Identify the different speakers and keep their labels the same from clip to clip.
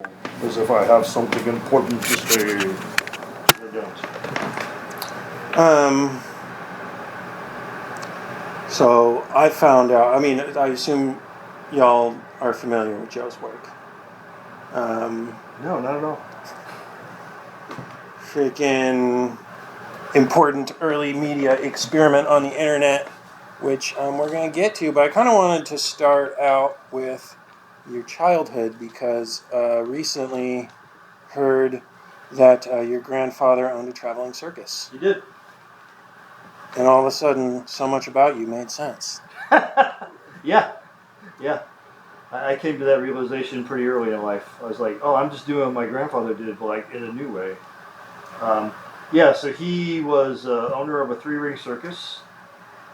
Speaker 1: as if I have something important to say. I don't.
Speaker 2: So I found out, I assume y'all are familiar with Joe's work.
Speaker 1: No, not at all.
Speaker 2: Freaking important early media experiment on the internet, which we're going to get to, but I kind of wanted to start out with your childhood because recently heard that your grandfather owned a traveling circus.
Speaker 1: You did?
Speaker 2: And all of a sudden, so much about you made sense.
Speaker 1: Yeah. I came to that realization pretty early in life. I was like, oh, I'm just doing what my grandfather did, but like in a new way. So he was owner of a 3-ring circus,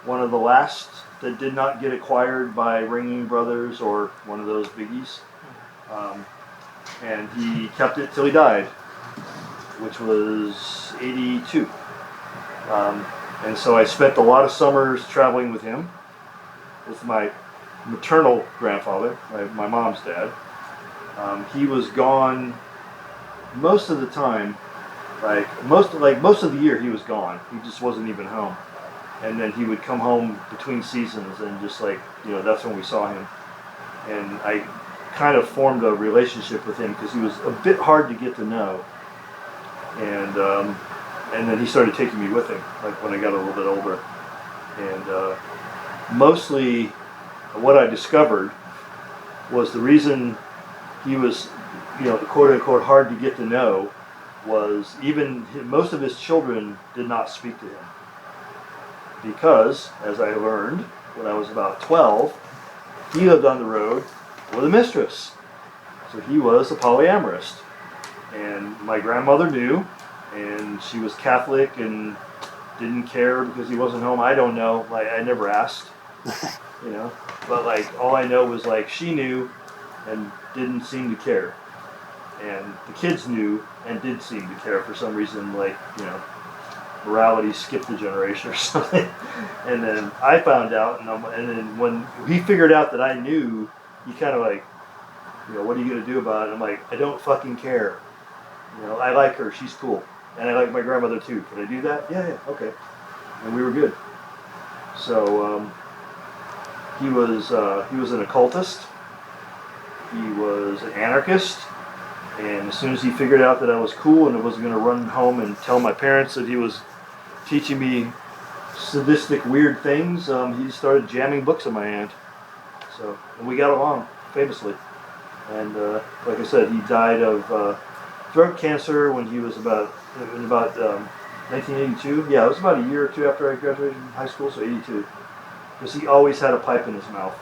Speaker 1: one of the last that did not get acquired by Ringling Brothers or one of those biggies. And he kept it till he died, which was 82. And so I spent a lot of summers traveling with him, with my maternal grandfather, my mom's dad. He was gone most of the time, most of the year he was gone. He just wasn't even home. And then he would come home between seasons and just that's when we saw him. And I kind of formed a relationship with him because he was a bit hard to get to know. And then he started taking me with him, like when I got a little bit older. And mostly what I discovered was the reason he was, quote unquote, hard to get to know was most of his children did not speak to him. Because, as I learned when I was about 12, he lived on the road with a mistress. So he was a polyamorist. And my grandmother knew, and she was Catholic and didn't care because he wasn't home. I don't know. I never asked, But all I know was she knew and didn't seem to care. And the kids knew and did seem to care for some reason, morality skipped a generation or something. And then I found out, and then when he figured out that I knew, he kind of what are you going to do about it? I'm like, I don't fucking care. I like her. She's cool. And I like my grandmother too. Can I do that? Yeah, okay. And we were good. So he was an occultist. He was an anarchist. And as soon as he figured out that I was cool and I wasn't going to run home and tell my parents that he was teaching me sadistic, weird things, he started jamming books in my hand. And we got along famously. And like I said, he died of throat cancer when he was about 1982. Yeah, it was about a year or two after I graduated from high school, so 82. Because he always had a pipe in his mouth.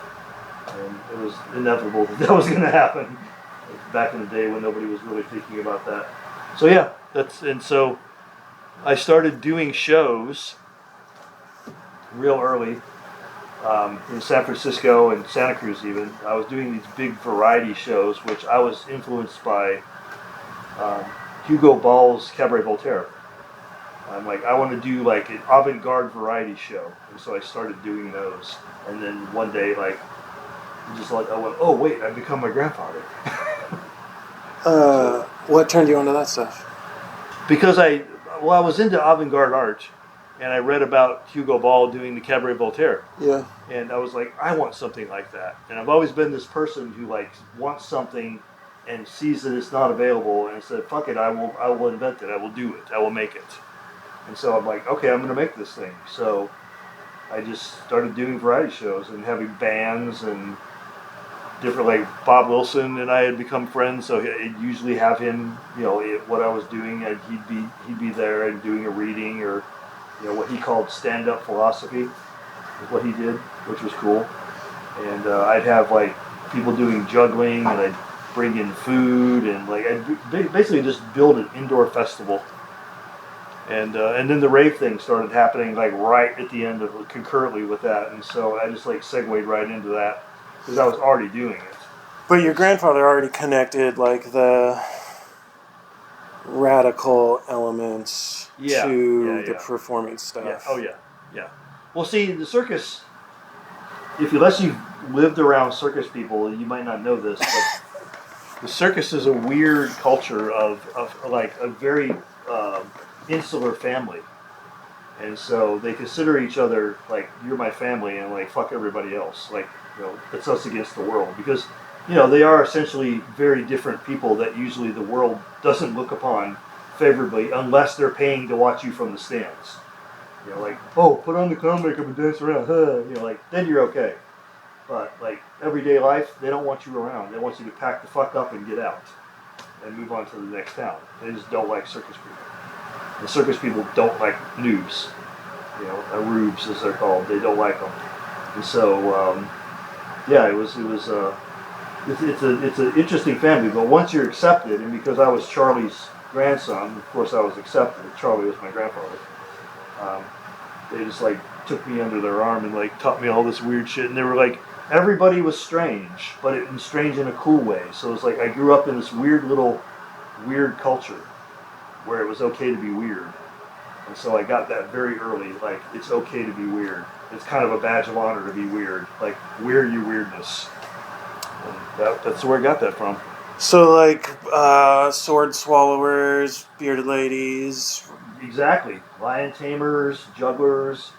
Speaker 1: And it was inevitable that was going to happen back in the day when nobody was really thinking about that. So yeah, so I started doing shows real early in San Francisco and Santa Cruz even. I was doing these big variety shows, which I was influenced by Hugo Ball's Cabaret Voltaire. I'm like, I want to do an avant-garde variety show. And so I started doing those. And then one day, I went, oh wait, I've become my grandfather.
Speaker 2: What turned you onto that stuff?
Speaker 1: Because I was into avant-garde art, and I read about Hugo Ball doing the Cabaret Voltaire.
Speaker 2: Yeah.
Speaker 1: And I was like, I want something like that. And I've always been this person who wants something and sees that it's not available and said, fuck it, I will invent it, I will do it, I will make it. And so I'm like, okay, I'm going to make this thing. So I just started doing variety shows and having bands and different, Bob Wilson and I had become friends, so I'd usually have him, what I was doing, and he'd be there and doing a reading or, what he called stand-up philosophy is what he did, which was cool. And I'd have people doing juggling, and I'd bring in food, and I'd basically just build an indoor festival. And then the rave thing started happening right at the end of concurrently with that, and so I just segued right into that because I was already doing it.
Speaker 2: But your grandfather already connected the radical elements to the performance stuff.
Speaker 1: Yeah. Oh yeah. Well, see, the circus, unless you've lived around circus people, you might not know this, but The circus is a weird culture of like a very insular family, and so they consider each other like you're my family, and like fuck everybody else. Like it's us against the world because they are essentially very different people that usually the world doesn't look upon favorably unless they're paying to watch you from the stands. Like, oh, put on the clown makeup and dance around, like then you're okay. But like everyday life, they don't want you around. They want you to pack the fuck up and get out and move on to the next town. They just don't like circus people. The circus people don't like noobs, rubes as they're called. They don't like them. And so, it's an interesting family. But once you're accepted, and because I was Charlie's grandson, of course I was accepted. Charlie was my grandfather. They just like took me under their arm and like taught me all this weird shit. And they were like, everybody was strange, but it was strange in a cool way. So it's like I grew up in this weird culture where it was okay to be weird. And so I got that very early, like it's okay to be weird. It's kind of a badge of honor to be weird. Like wear your weirdness. And that's where I got that from.
Speaker 2: So like sword swallowers, bearded ladies.
Speaker 1: Exactly. Lion tamers, jugglers,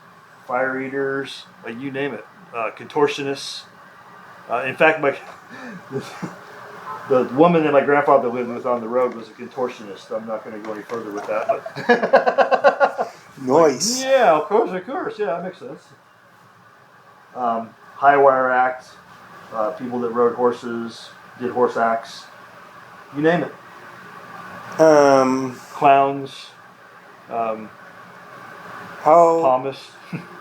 Speaker 1: fire eaters, like you name it. Contortionists. In fact, the woman that my grandfather lived with on the road was a contortionist. I'm not going to go any further with that. But
Speaker 2: Nice.
Speaker 1: Yeah, of course. Yeah, that makes sense. High wire acts, people that rode horses, did horse acts. You name it. Clowns.
Speaker 2: How
Speaker 1: Thomas.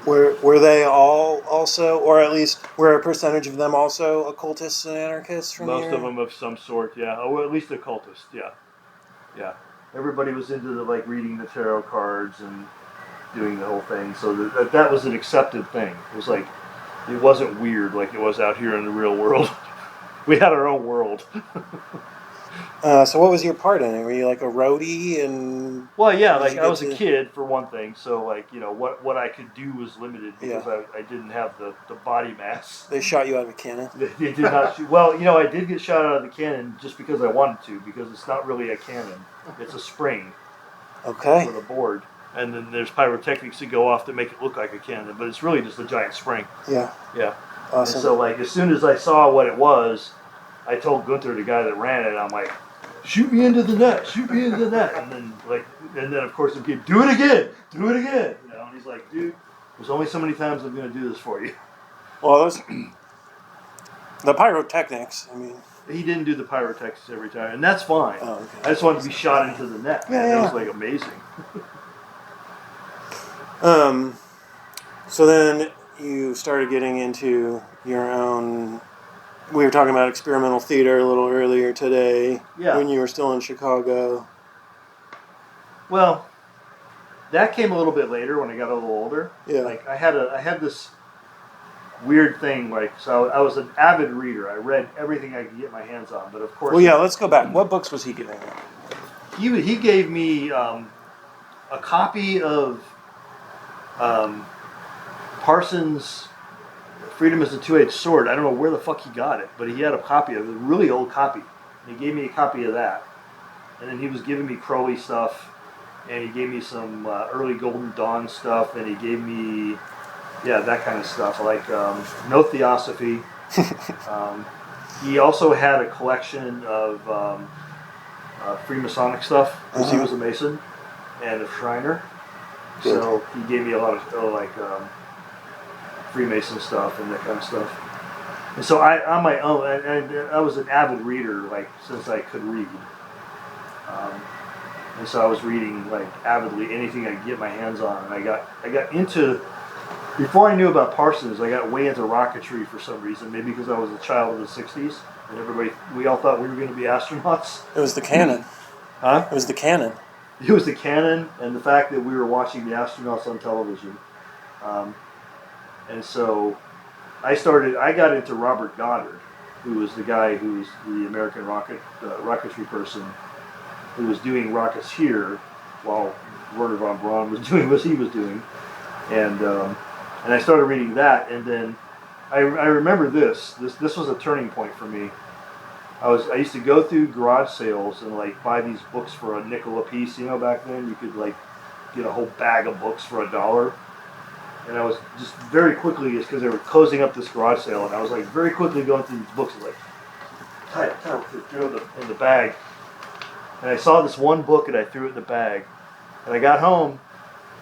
Speaker 2: were they all also, or at least were a percentage of them also occultists and anarchists? From
Speaker 1: Most of them of some sort, yeah. Or at least occultists, yeah. Everybody was into the like reading the tarot cards and doing the whole thing. So that was an accepted thing. It was like it wasn't weird like it was out here in the real world. We had our own world.
Speaker 2: So what was your part in it? Were you like a roadie and?
Speaker 1: Well, yeah, like I was a kid for one thing, so like what I could do was limited because I didn't have the body mass.
Speaker 2: They shot you out of a cannon.
Speaker 1: They did not shoot. Well, I did get shot out of the cannon just because I wanted to, because it's not really a cannon; it's a spring.
Speaker 2: Okay.
Speaker 1: With a board, and then there's pyrotechnics that go off to make it look like a cannon, but it's really just a giant spring.
Speaker 2: Yeah.
Speaker 1: Yeah.
Speaker 2: Awesome.
Speaker 1: And so like as soon as I saw what it was, I told Gunther, the guy that ran it, I'm like, shoot me into the net, and then of course the kid, do it again, and he's like, dude, there's only so many times I'm going to do this for you.
Speaker 2: Well, the pyrotechnics, I mean.
Speaker 1: He didn't do the pyrotechnics every time, and that's fine.
Speaker 2: Oh, okay.
Speaker 1: I just wanted to be shot into the net.
Speaker 2: Yeah.
Speaker 1: That was like amazing.
Speaker 2: So then you started getting into your own. We were talking about experimental theater a little earlier today.
Speaker 1: Yeah.
Speaker 2: When you were still in Chicago.
Speaker 1: Well, that came a little bit later when I got a little older.
Speaker 2: Yeah.
Speaker 1: Like I had this weird thing. Like, so I was an avid reader. I read everything I could get my hands on. But of course.
Speaker 2: Well, yeah. Let's go back. What books was he giving you?
Speaker 1: He gave me a copy of Parsons' Freedom is a Two-Edged Sword. I don't know where the fuck he got it, but he had a copy of it, a really old copy. And he gave me a copy of that. And then he was giving me Crowley stuff, and he gave me some early Golden Dawn stuff, and he gave me, that kind of stuff, like No Theosophy. He also had a collection of Freemasonic stuff, because he was a Mason and a Shriner.
Speaker 2: Good.
Speaker 1: So he gave me a lot of Freemason stuff and that kind of stuff. And so on my own, I was an avid reader, like since I could read. And so I was reading like avidly anything I could get my hands on. And I got into, before I knew about Parsons, I got way into rocketry for some reason. Maybe because I was a child of the '60s, and we all thought we were going to be astronauts.
Speaker 2: It was the cannon.
Speaker 1: Huh?
Speaker 2: It was the cannon.
Speaker 1: It was the cannon, and the fact that we were watching the astronauts on television. And so I got into Robert Goddard, who was the guy who was the American rocketry person who was doing rockets here while Werner von Braun was doing what he was doing. And I started reading that, and then I remember this was a turning point for me. I used to go through garage sales and like buy these books for a nickel a piece. You know, back then you could like get a whole bag of books for $1. And I was just very quickly, it's because they were closing up this garage sale, and I was like very quickly going through these books and like tie it, throw it in the bag. And I saw this one book and I threw it in the bag. And I got home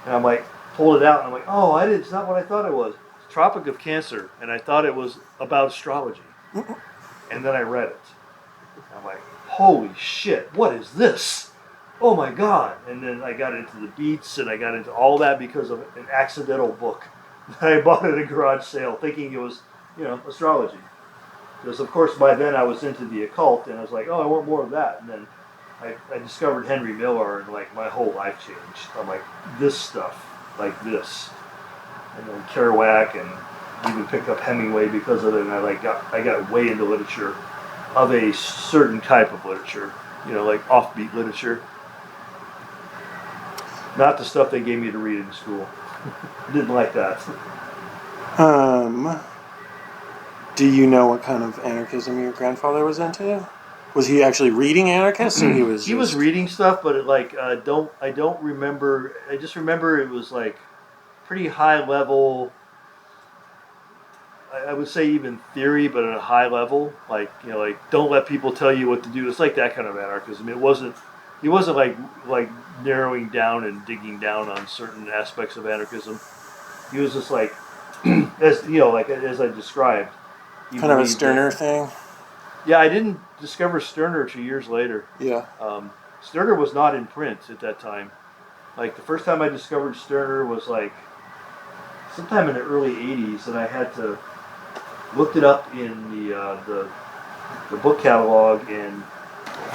Speaker 1: and I'm like, pulled it out and I'm like, oh, it's not what I thought it was. It's Tropic of Cancer, and I thought it was about astrology. And then I read it. I'm like, holy shit, what is this? Oh my God. And then I got into the beats and I got into all that because of an accidental book that I bought at a garage sale thinking it was, astrology. Because of course by then I was into the occult and I was like, oh, I want more of that. And then I discovered Henry Miller and like my whole life changed. I'm like, this stuff, like this. And then Kerouac, and even picked up Hemingway because of it, and I got way into literature of a certain type of literature, like offbeat literature. Not the stuff they gave me to read in school. Didn't like that.
Speaker 2: Do you know what kind of anarchism your grandfather was into? Was he actually reading anarchists, or he was?
Speaker 1: He was reading stuff, but I don't remember. I just remember it was like pretty high level. I would say even theory, but at a high level. Like don't let people tell you what to do. It's like that kind of anarchism. He wasn't like narrowing down and digging down on certain aspects of anarchism. He was just like, as I described.
Speaker 2: Kind of a Sterner thing.
Speaker 1: Yeah, I didn't discover Sterner until years later.
Speaker 2: Yeah.
Speaker 1: Sterner was not in print at that time. Like the first time I discovered Sterner was like sometime in the early '80s, and I had to looked it up in the book catalog and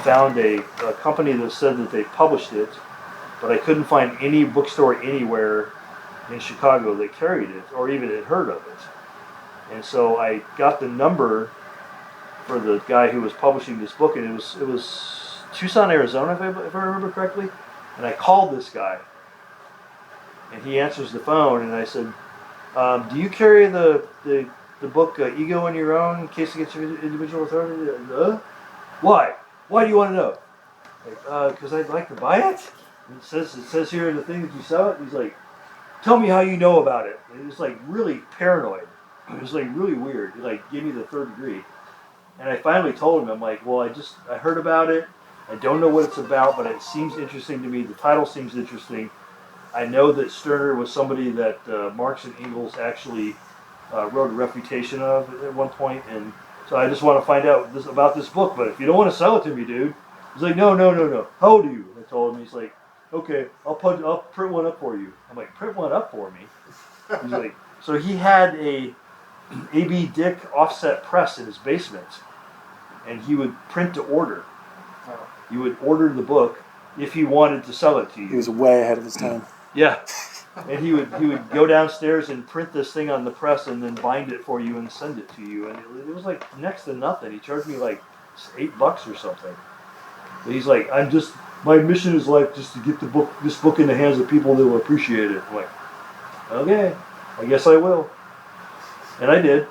Speaker 1: found a company that said that they published it, but I couldn't find any bookstore anywhere in Chicago that carried it or even had heard of it. And so I got the number for the guy who was publishing this book, and it was Tucson, Arizona, if I remember correctly. And I called this guy, and he answers the phone, and I said, "Do you carry the book Ego on Your Own, in case against individual authority?" Why? Why do you want to know? Like, because I'd like to buy it. And it says here in the thing that you sell it. He's like, "Tell me how you know about it." And it was like really paranoid. It was like really weird. He like gave me the third degree. And I finally told him, I'm like, well, I heard about it. I don't know what it's about, but it seems interesting to me. The title seems interesting. I know that Sterner was somebody that Marx and Engels actually wrote a refutation of at one point, and so I just want to find out about this book. But if you don't want to sell it to me, dude, he's like, no. How old are you? I told him. He's like, okay, I'll print one up for you. I'm like, print one up for me? He's like, so he had a A.B. Dick offset press in his basement, and he would print to order. You would order the book if he wanted to sell it to you.
Speaker 2: He was way ahead of his time.
Speaker 1: Yeah. And he would go downstairs and print this thing on the press and then bind it for you and send it to you. And it was like next to nothing. He charged me like $8 or something. But he's like, my mission is like just to get this book in the hands of people that will appreciate it. I'm like, okay, I guess I will. And I did.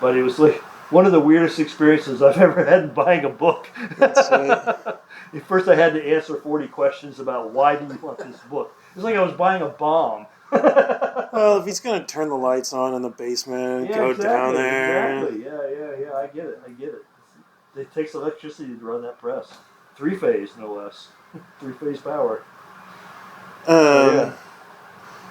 Speaker 1: But it was like one of the weirdest experiences I've ever had in buying a book.
Speaker 2: That's right.
Speaker 1: At first I had to answer 40 questions about why do you want this book. It's like I was buying a bomb.
Speaker 2: Well, if he's going to turn the lights on in the basement, go down there.
Speaker 1: Exactly. Yeah. I get it. It takes electricity to run that press. 3-phase, no less. 3-phase power.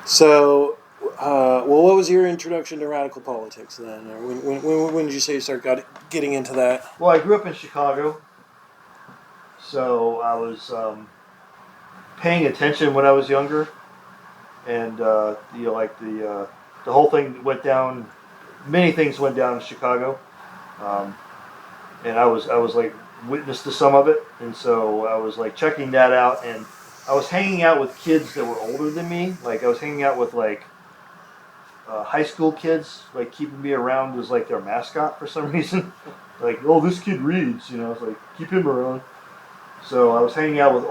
Speaker 2: So, what was your introduction to radical politics then? Or when did you say you started getting into that?
Speaker 1: Well, I grew up in Chicago, so I was paying attention when I was younger, and the whole thing went down. Many things went down in Chicago, and I was like witness to some of it, and so I was like checking that out, and I was hanging out with kids that were older than me. Like I was hanging out with like high school kids, like keeping me around as like their mascot for some reason. Like, oh, this kid reads, it's like keep him around. So I was hanging out with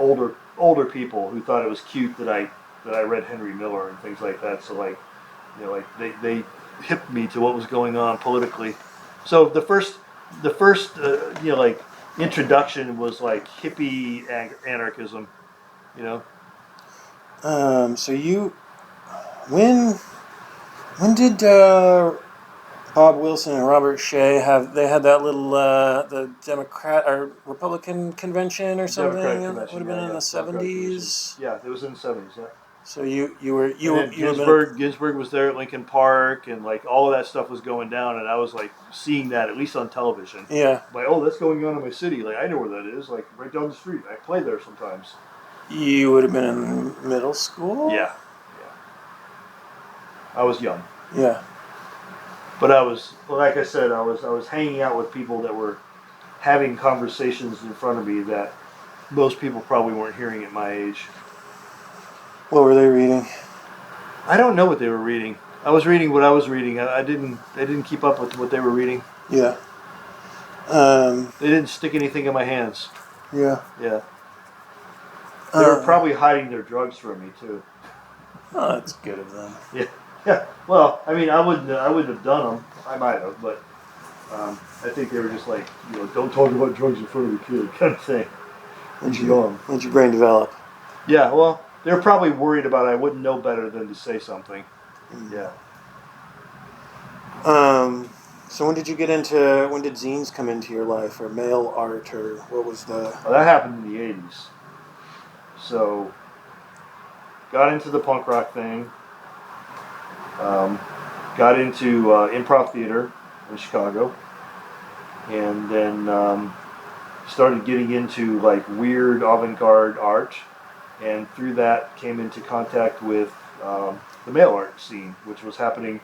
Speaker 1: older people who thought it was cute that I read Henry Miller and things like that. So like, they hipped me to what was going on politically. So the first the first like introduction was like hippie anarchism, you know.
Speaker 2: So you when did Bob Wilson and Robert Shea had that little the Democrat or Republican convention or something?
Speaker 1: Democratic
Speaker 2: It would
Speaker 1: convention,
Speaker 2: have been in the
Speaker 1: Democratic convention.
Speaker 2: 70s.
Speaker 1: Yeah, it was in the 70s. Yeah.
Speaker 2: So you
Speaker 1: And then
Speaker 2: would have been
Speaker 1: Ginsburg was there at Lincoln Park, and like all of that stuff was going down, and I was like seeing that at least on television.
Speaker 2: yeah.
Speaker 1: Like, oh, that's going on in my city. Like, I know where that is. Like, right down the street. I play there sometimes.
Speaker 2: You would have been in middle school.
Speaker 1: Yeah, yeah. I was young,
Speaker 2: Yeah.
Speaker 1: but I was, like I said, I was hanging out with people that were having conversations in front of me that most people probably weren't hearing at my age.
Speaker 2: What were they reading?
Speaker 1: I don't know what they were reading. I was reading what I was reading. I didn't keep up with what they were reading.
Speaker 2: Yeah.
Speaker 1: They didn't stick anything in my hands.
Speaker 2: Yeah.
Speaker 1: Yeah. They were probably hiding their drugs from me too.
Speaker 2: Oh, that's good of them.
Speaker 1: Yeah. Yeah. Well, I mean, I wouldn't have done them. I might have, but I think they were just like, don't talk about drugs in front of the kid, kind of thing.
Speaker 2: Let your brain develop.
Speaker 1: Yeah. Well, they were probably worried about I wouldn't know better than to say something. Yeah.
Speaker 2: So when did zines come into your life, or mail art, or what was the...
Speaker 1: Well, that happened in the 80s. So, got into the punk rock thing. Got into improv theater in Chicago. And then started getting into like weird avant-garde art. And through that came into contact with the mail art scene, which was happening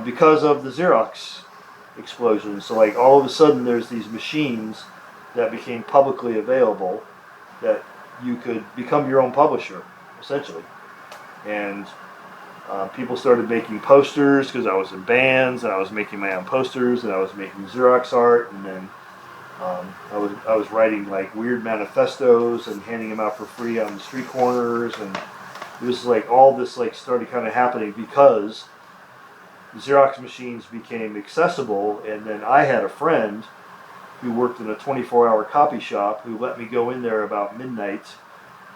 Speaker 1: because of the Xerox explosion. So like all of a sudden there's these machines that became publicly available that you could become your own publisher, essentially. And people started making posters because I was in bands, and I was making my own posters, and I was making Xerox art, and then I was writing like weird manifestos and handing them out for free on the street corners, and it was like all this like started kind of happening because Xerox machines became accessible, and then I had a friend who worked in a 24-hour copy shop who let me go in there about midnight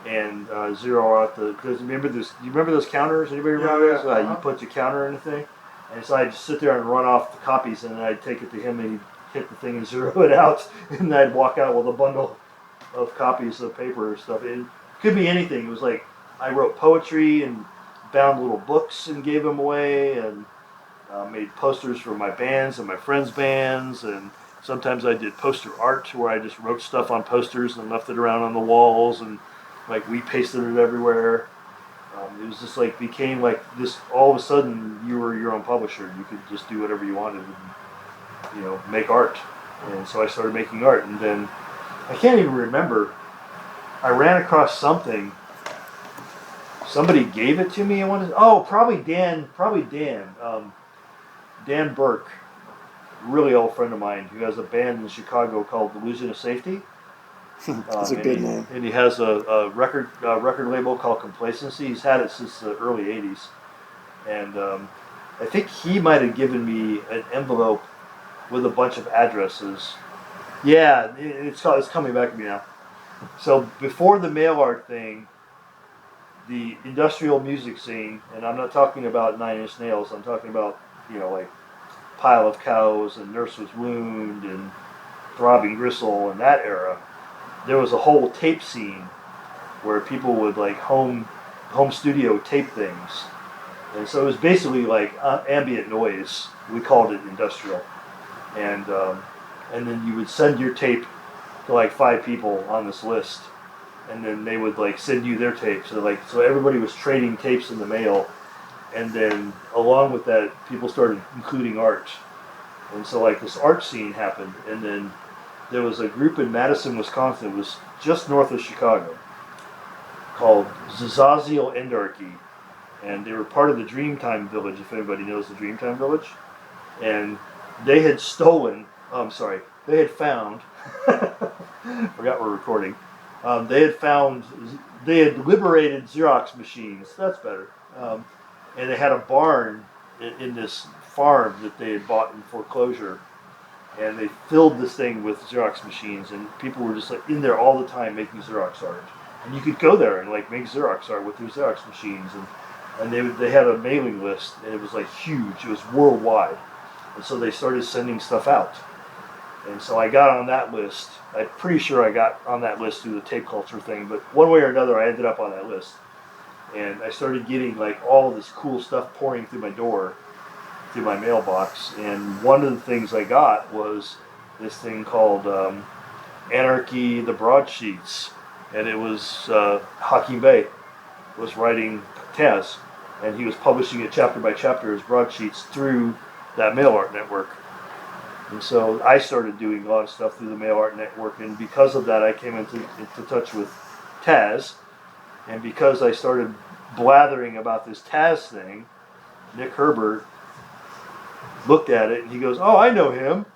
Speaker 1: and zero out the. Do you remember those counters? Anybody remember those? You put the counter in the thing, and so I'd just sit there and run off the copies, and then I'd take it to him, and he'd hit the thing and zero it out, and I'd walk out with a bundle of copies of paper or stuff. It could be anything. It was like I wrote poetry and bound little books and gave them away, and made posters for my bands and my friends' bands, and sometimes I did poster art where I just wrote stuff on posters and left it around on the walls, and like we pasted it everywhere. It was just like became like this. All of a sudden, you were your own publisher. You could just do whatever you wanted, and, make art. And so I started making art, and then I can't even remember. I ran across something. Somebody gave it to me. Probably Dan. Dan Burke, really old friend of mine, who has a band in Chicago called Illusion of Safety.
Speaker 2: That's a good name.
Speaker 1: And he has a record label called Complacency. He's had it since the early '80s, and I think he might have given me an envelope with a bunch of addresses. Yeah, it's coming back to me now. So before the mail art thing, the industrial music scene, and I'm not talking about Nine Inch Nails. I'm talking about like Pile of Cows and Nurse's Wound and Throbbing Gristle and that era. There was a whole tape scene where people would like home studio tape things, and so it was basically like ambient noise. We called it industrial, and then you would send your tape to like 5 people on this list, and then they would like send you their tapes. So everybody was trading tapes in the mail, and then along with that, people started including art, and so like this art scene happened, and then there was a group in Madison, Wisconsin. It was just north of Chicago, called Zazaziel Endarchy, and they were part of the Dreamtime Village, if anybody knows the Dreamtime Village. And they had they had found, forgot we're recording, they had liberated Xerox machines, that's better, and they had a barn in this farm that they had bought in foreclosure. and they filled this thing with Xerox machines, and people were just like in there all the time making Xerox art. And you could go there and like make Xerox art with their Xerox machines, and they had a mailing list, and it was like huge. It was worldwide, and so they started sending stuff out. And so I got on that list. I'm pretty sure I got on that list through the tape culture thing, but one way or another, I ended up on that list. And I started getting like all this cool stuff pouring through my door, through my mailbox. And one of the things I got was this thing called Anarchy, the Broadsheets. And it was Hakim Bey was writing Taz, and he was publishing it chapter by chapter as broadsheets through that mail art network. And so I started doing a lot of stuff through the mail art network, and because of that I came into touch with Taz. And because I started blathering about this Taz thing, Nick Herbert looked at it and he goes, "Oh, I know him."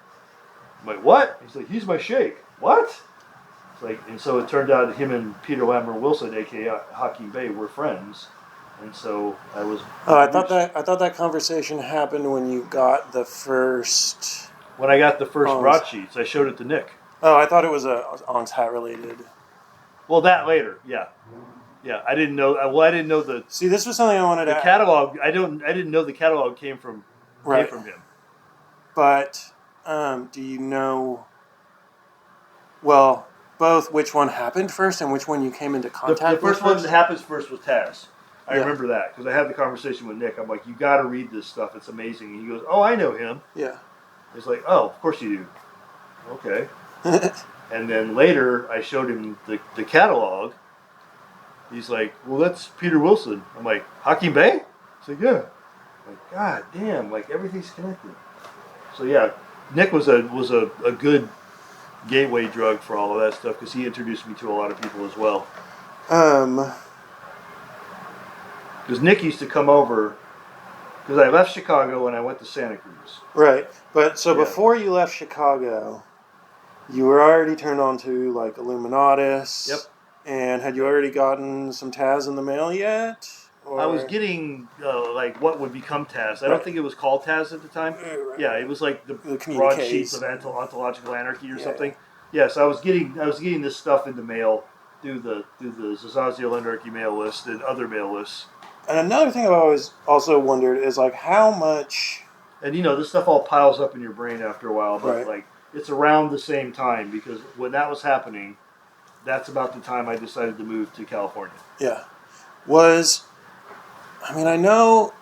Speaker 1: I'm like, "What?" He's like, "He's my sheikh." What? It's like, and so it turned out him and Peter Lambert Wilson, aka Hakim Bey, were friends. And so I was.
Speaker 2: Oh, I thought that conversation happened when you got the first.
Speaker 1: When I got the first broadsheets, I showed it to Nick.
Speaker 2: Oh, I thought it was Ong's Hat related.
Speaker 1: Well, that later, yeah. Yeah, I didn't know. Well, I didn't know the.
Speaker 2: See, this was something I wanted
Speaker 1: the
Speaker 2: to.
Speaker 1: Catalog. I didn't know the catalog came from him.
Speaker 2: But do you know? Well, both which one happened first and which one you came into contact with.
Speaker 1: The first one that happens first was Taz. I remember that because I had the conversation with Nick. I'm like, "You got to read this stuff. It's amazing." And he goes, "Oh, I know him."
Speaker 2: Yeah.
Speaker 1: He's like, "Oh, of course you do." Okay. And then later, I showed him the catalog. He's like, "Well, that's Peter Wilson." I'm like, "Hakim Bey?" He's like, "Yeah." I'm like, God damn, like everything's connected. So yeah, Nick was a good gateway drug for all of that stuff because he introduced me to a lot of people as well. Because Nick used to come over, because I left Chicago and I went to Santa Cruz.
Speaker 2: Right, but so before you left Chicago, you were already turned on to like Illuminatus.
Speaker 1: Yep.
Speaker 2: And had you already gotten some Taz in the mail yet? Or?
Speaker 1: I was getting like what would become Taz. I don't think it was called Taz at the time.
Speaker 2: Right.
Speaker 1: Yeah, it was like the broadsheets of ontological anarchy or something. Yeah, so I was getting this stuff in the mail through the Zazaziel Anarchy mail list and other mail lists.
Speaker 2: And another thing I've always also wondered is like how much.
Speaker 1: And this stuff all piles up in your brain after a while, but like it's around the same time because when that was happening, that's about the time I decided to move to California.
Speaker 2: Yeah, I know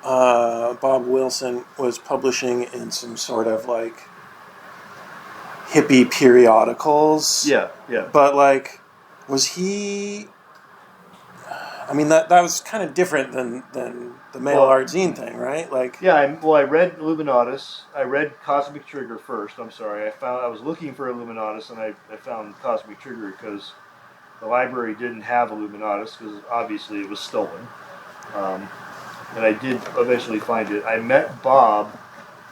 Speaker 2: Bob Wilson was publishing in some sort of like hippie periodicals.
Speaker 1: Yeah.
Speaker 2: But like, was he? I mean, that was kind of different than the mail art zine thing, right? Like,
Speaker 1: yeah. I read Illuminatus. I read Cosmic Trigger first. I'm sorry. I was looking for Illuminatus, and I found Cosmic Trigger because the library didn't have Illuminatus because obviously it was stolen. And I did eventually find it. I met Bob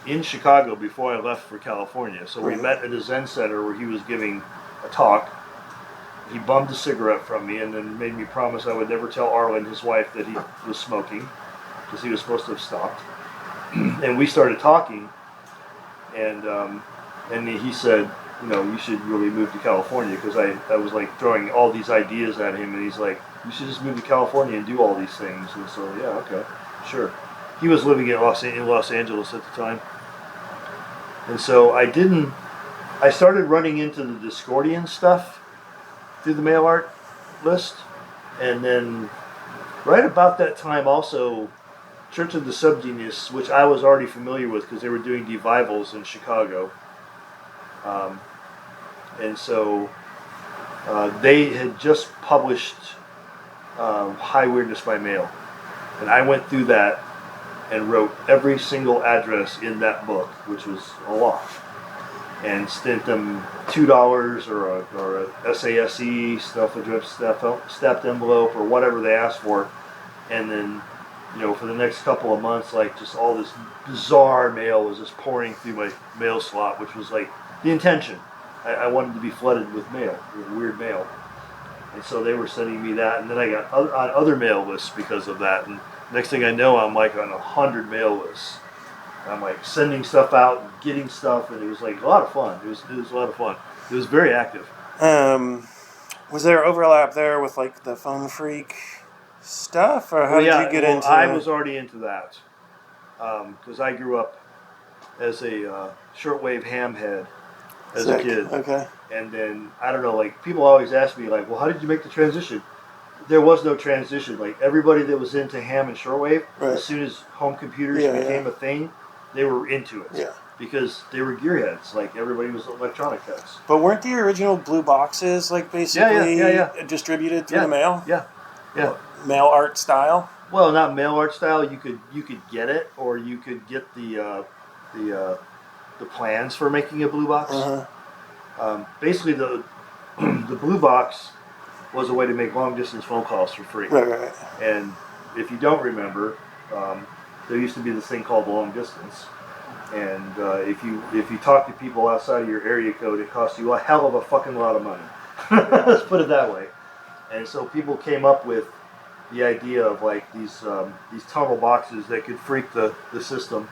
Speaker 1: in Chicago before I left for California. So we met at a Zen Center where he was giving a talk. He bummed a cigarette from me and then made me promise I would never tell Arlen, his wife, that he was smoking because he was supposed to have stopped. And we started talking, and he said, you should really move to California because I was like throwing all these ideas at him, and he's like, you should just move to California and do all these things. And so, yeah, okay, sure. He was living in Los Angeles at the time. And so I started running into the Discordian stuff through the mail art list. And then right about that time also, Church of the Subgenius, which I was already familiar with because they were doing devivals in Chicago. And so they had just published High Weirdness by Mail. And I went through that and wrote every single address in that book, which was a lot, and sent them $2 or a SASE, stamped envelope, or whatever they asked for. And then, for the next couple of months, like just all this bizarre mail was just pouring through my mail slot, which was like the intention. I wanted to be flooded with mail, with weird mail. And so they were sending me that, and then I got on other mail lists because of that. And next thing I know, I'm like on 100 mail lists. I'm like sending stuff out and getting stuff, and it was like a lot of fun. It was a lot of fun. It was very active.
Speaker 2: Was there overlap there with like the phone freak stuff, or how
Speaker 1: Well,
Speaker 2: did you
Speaker 1: yeah,
Speaker 2: get
Speaker 1: well,
Speaker 2: into?
Speaker 1: I was already into that because I grew up as a shortwave hamhead as a
Speaker 2: Sick.
Speaker 1: kid,
Speaker 2: Okay.
Speaker 1: and then I don't know, like people always ask me, like, well, how did you make the transition? There was no transition. Like everybody that was into ham and shortwave,
Speaker 2: Right.
Speaker 1: as soon as home computers
Speaker 2: Yeah,
Speaker 1: became
Speaker 2: yeah.
Speaker 1: a thing, they were into it.
Speaker 2: Yeah.
Speaker 1: Because they were gearheads. Like everybody was electronic heads.
Speaker 2: But weren't the original blue boxes like basically distributed through the mail?
Speaker 1: Yeah.
Speaker 2: Mail art style?
Speaker 1: Well, not mail art style. You could get it, or you could get the plans for making a blue box. Basically, the the blue box was a way to make long distance phone calls for free.
Speaker 2: Right.
Speaker 1: And if you don't remember, there used to be this thing called long distance. And if you talk to people outside of your area code, it costs you a hell of a fucking lot of money. Let's put it that way. And so people came up with the idea of like these tunnel boxes that could freak the system,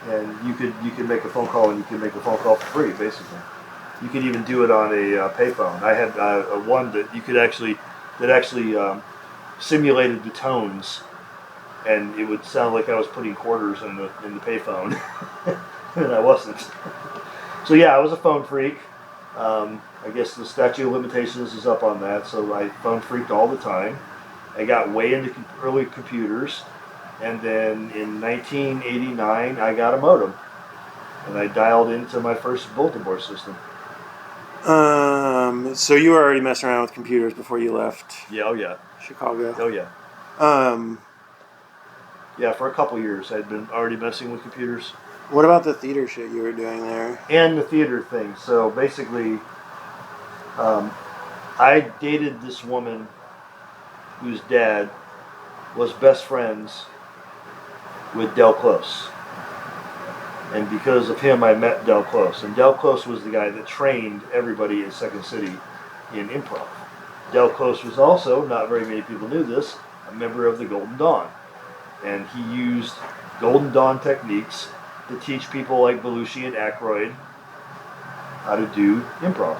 Speaker 1: and you could make a phone call, and you could make a phone call for free, basically. You could even do it on a payphone. I had one that you could actually simulated the tones, and it would sound like I was putting quarters in the payphone, and I wasn't. So yeah, I was a phone freak. I guess the statute of limitations is up on that, so I phone freaked all the time. I got way into early computers, and then in 1989 I got a modem, and I dialed into my first bulletin board system.
Speaker 2: So you were already messing around with computers before you left?
Speaker 1: Yeah, oh yeah.
Speaker 2: Chicago.
Speaker 1: Oh yeah. Yeah, for a couple years I'd been already messing with computers.
Speaker 2: What about the theater shit you were doing there?
Speaker 1: And the theater thing. So basically, I dated this woman whose dad was best friends with Del Close. And because of him, I met Del Close. And Del Close was the guy that trained everybody at Second City in improv. Del Close was also, not very many people knew this, a member of the Golden Dawn. And he used Golden Dawn techniques to teach people like Belushi and Aykroyd how to do improv.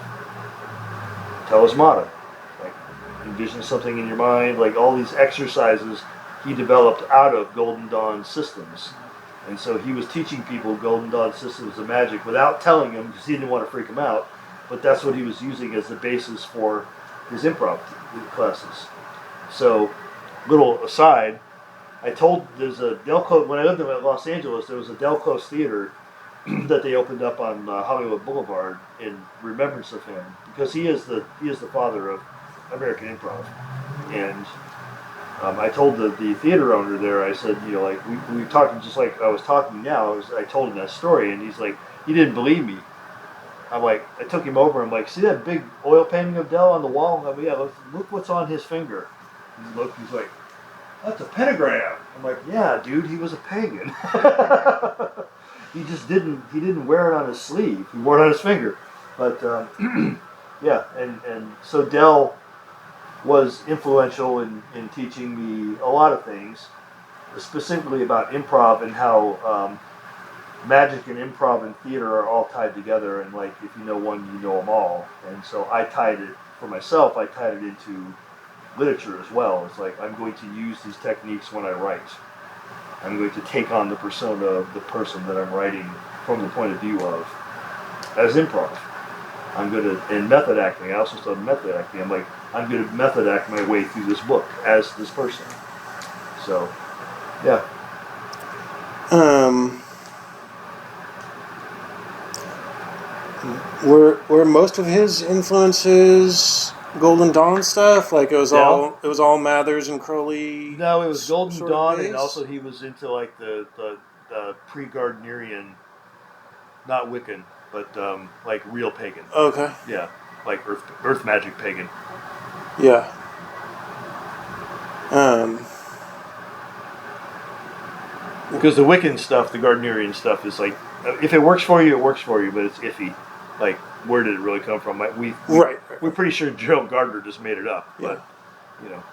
Speaker 1: Telesmata, like envision something in your mind, like all these exercises he developed out of Golden Dawn systems. And so he was teaching people Golden Dawn systems of magic without telling them, because he didn't want to freak them out, but that's what he was using as the basis for his improv classes. So, little aside, I told, there's a Del Close, when I lived in Los Angeles, there was a Del Close theater that they opened up on Hollywood Boulevard in remembrance of him, because he is the father of American improv. And I told the theater owner there, I said, you know, like we talked just like I was talking now. I told him that story, and he's like, he didn't believe me. I'm like, I took him over. I'm like, see that big oil painting of Del on the wall? I'm like, yeah, look what's on his finger. He looked, he's like, that's a pentagram. I'm like, yeah, dude, he was a pagan. He just didn't wear it on his sleeve. He wore it on his finger. But yeah, and so Del was influential in teaching me a lot of things, specifically about improv and how magic and improv and theater are all tied together. And like, if you know one, you know them all. And so I tied it, for myself, I tied it into literature as well. It's like, I'm going to use these techniques when I write. I'm going to take on the persona of the person that I'm writing from the point of view of as improv. I'm going to, in method acting, I also studied method acting. I'm like, I'm going to method act my way through this book as this person. So, yeah.
Speaker 2: Were most of his influences Golden Dawn stuff? Like it was all Mathers and Crowley.
Speaker 1: No, it was Golden Dawn, and
Speaker 2: base?
Speaker 1: also he was into like the pre-Gardnerian, not Wiccan, but like real pagan.
Speaker 2: Okay.
Speaker 1: Yeah, like earth magic pagan.
Speaker 2: Yeah.
Speaker 1: Because the Wiccan stuff, the Gardnerian stuff, is like, if it works for you, it works for you, but it's iffy. Like, where did it really come from? Like, we're pretty sure Gerald Gardner just made it up, but you know,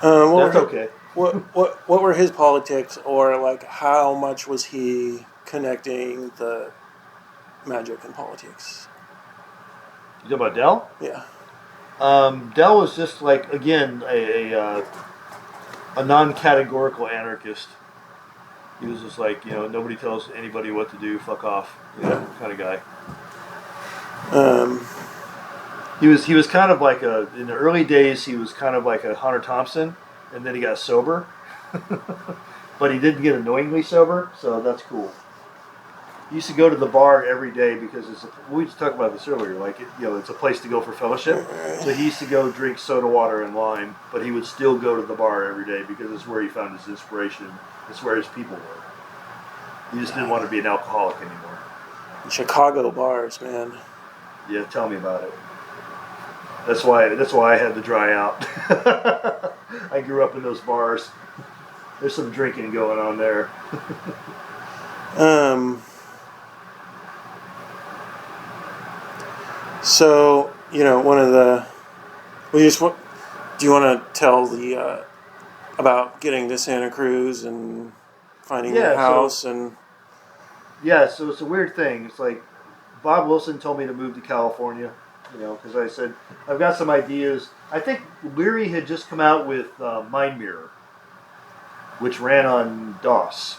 Speaker 2: well,
Speaker 1: that's okay.
Speaker 2: what were his politics, or like how much was he connecting the magic and politics?
Speaker 1: You talking about Dell?
Speaker 2: Yeah.
Speaker 1: Dell was just like, again, a non-categorical anarchist. He was just like, nobody tells anybody what to do, fuck off, kind of guy.
Speaker 2: Um,
Speaker 1: He was kind of like in the early days, he was kind of like a Hunter Thompson, and then he got sober. But he didn't get annoyingly sober, so that's cool. He used to go to the bar every day because we just talked about this earlier. Like it's a place to go for fellowship. So he used to go drink soda water and lime, but he would still go to the bar every day because it's where he found his inspiration. It's where his people were. He just didn't want to be an alcoholic anymore.
Speaker 2: Chicago bars, man.
Speaker 1: Yeah, tell me about it. That's why I had to dry out. I grew up in those bars. There's some drinking going on there.
Speaker 2: So, one of the... do you want to tell the about getting to Santa Cruz and finding the house?
Speaker 1: Yeah, so it's a weird thing. It's like Bob Wilson told me to move to California, because I said, I've got some ideas. I think Leary had just come out with Mind Mirror, which ran on DOS.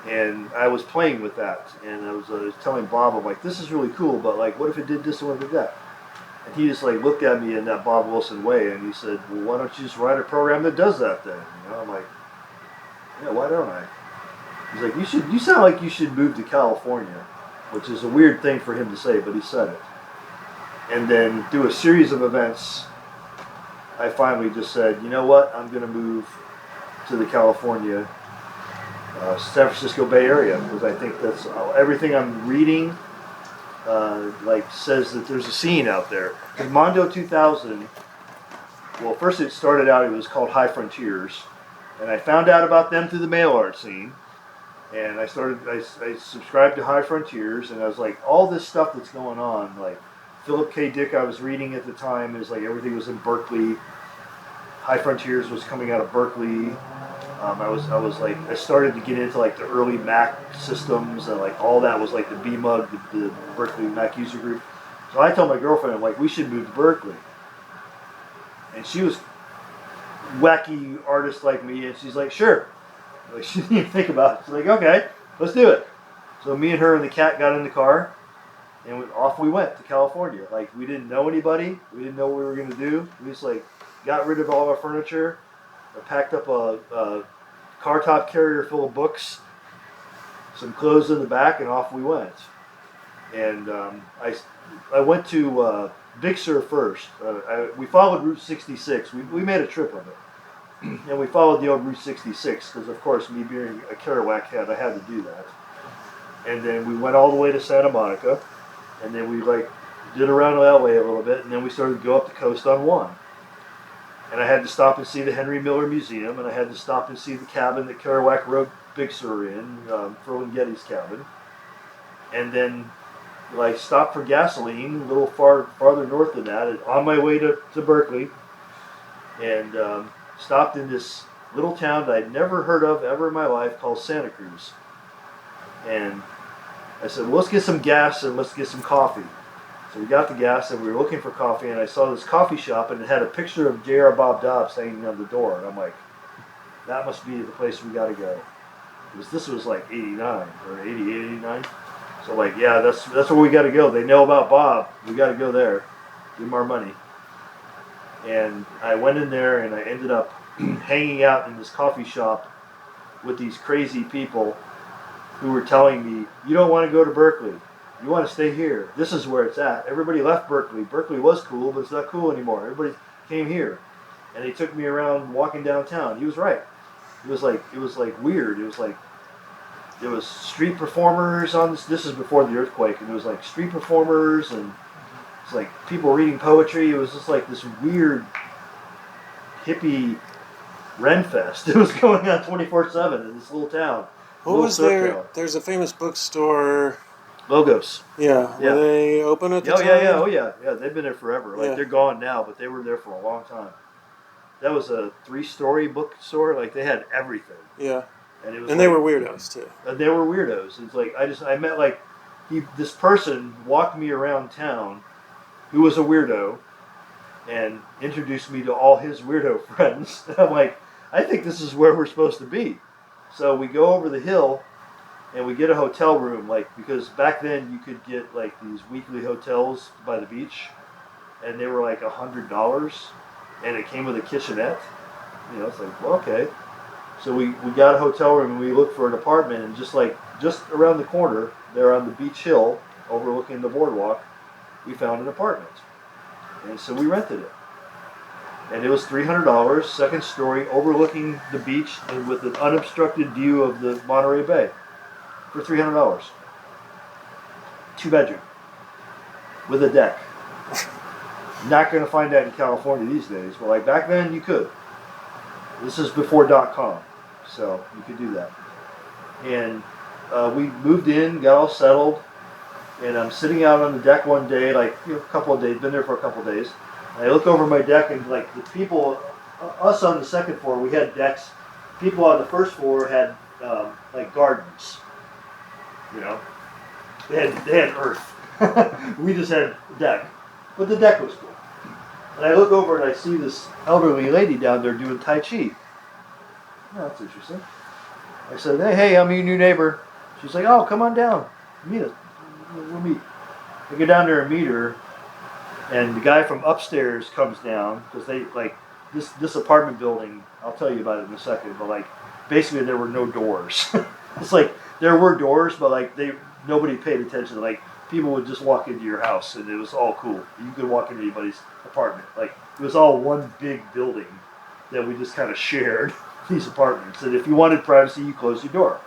Speaker 1: And I was playing with that, and I was telling Bob, I'm like, this is really cool, but like, what if it did this and what if it did that? And he just like looked at me in that Bob Wilson way, and he said, well, why don't you just write a program that does that then? I'm like, yeah, why don't I? He's like, you sound like you should move to California, which is a weird thing for him to say, but he said it. And then through a series of events, I finally just said, you know what, I'm going to move to the California San Francisco Bay Area, because I think that's everything I'm reading says that there's a scene out there. In Mondo 2000, well, first it started out, it was called High Frontiers, and I found out about them through the mail art scene, and I subscribed to High Frontiers, and I was like, all this stuff that's going on, like Philip K. Dick I was reading at the time is like everything was in Berkeley. High Frontiers was coming out of Berkeley. I started to get into like the early Mac systems, and like all that was like the BMUG, the Berkeley Mac user group. So I told my girlfriend, I'm like, we should move to Berkeley. And she was wacky artist like me, and she's like, sure. Like, she didn't even think about it. She's like, okay, let's do it. So me and her and the cat got in the car, and off we went to California. Like, we didn't know anybody. We didn't know what we were going to do. We just like got rid of all our furniture. I packed up a car top carrier full of books, some clothes in the back, and off we went. And I went to Big Sur first. We followed Route 66. We made a trip of it. And we followed the old Route 66 because, of course, me being a Kerouac head, I had to do that. And then we went all the way to Santa Monica. And then we did around LA a little bit. And then we started to go up the coast on one. And I had to stop and see the Henry Miller Museum, and I had to stop and see the cabin that Kerouac wrote Big Sur in, Ferlinghetti's cabin. And then stopped for gasoline a little farther north than that, on my way to Berkeley, and stopped in this little town that I'd never heard of ever in my life called Santa Cruz. And I said, well, let's get some gas and let's get some coffee. So we got the gas and we were looking for coffee, and I saw this coffee shop and it had a picture of J.R. Bob Dobbs hanging on the door, and I'm like, that must be the place we got to go. This was like 89 or 88, 89. So yeah, that's where we got to go. They know about Bob. We got to go there. Give him our money. And I went in there and I ended up hanging out in this coffee shop with these crazy people who were telling me, you don't want to go to Berkeley. You want to stay here. This is where it's at. Everybody left Berkeley. Berkeley was cool, but it's not cool anymore. Everybody came here. And they took me around walking downtown. He was right. It was like weird. It was like there was street performers on this. This is before the earthquake, and it was like street performers, and it's like people reading poetry. It was just like this weird hippie Ren Fest. It was going on 24/7 in this little town.
Speaker 2: What was there? Town. There's a famous bookstore.
Speaker 1: Logos.
Speaker 2: Yeah. Were they open at the time?
Speaker 1: Yeah. They've been there forever. They're gone now, but they were there for a long time. that was a 3-story bookstore. Like they had everything.
Speaker 2: Yeah.
Speaker 1: And it was
Speaker 2: And they were weirdos too.
Speaker 1: They were weirdos. It's like I met like this person walked me around town who was a weirdo and introduced me to all his weirdo friends. And I'm like, I think this is where we're supposed to be. So we go over the hill and we get a hotel room, like because back then you could get like these weekly hotels by the beach, and they were like $100, and it came with a kitchenette. You know, it's like, well, okay. So we got a hotel room and we looked for an apartment, and just around the corner there on the beach hill overlooking the boardwalk, we found an apartment. And so we rented it. And it was $300, second story, overlooking the beach and with an unobstructed view of the Monterey Bay for $300. 2-bedroom with a deck. Not going to find that in California these days, but like back then you could. This is before .com, so you could do that. And we moved in, got all settled, and I'm sitting out on the deck one day, like a couple of days, been there for a couple of days. And I look over my deck, and like the people, us on the second floor, we had decks. People on the first floor had like gardens, you know. They had earth. We just had a deck, but the deck was cool. And I look over and I see this elderly lady down there doing Tai Chi. Oh, that's interesting. I said, hey, I'm your new neighbor. She's like, oh, come on down. Meet us. We'll meet. I go down there and meet her. And the guy from upstairs comes down because they, like, this apartment building, I'll tell you about it in a second, but, like, basically there were no doors. It's like, there were doors, but, like, nobody paid attention. Like, people would just walk into your house and it was all cool. You could walk into anybody's apartment. Like, it was all one big building that we just kind of shared, these apartments. And if you wanted privacy, you closed your door.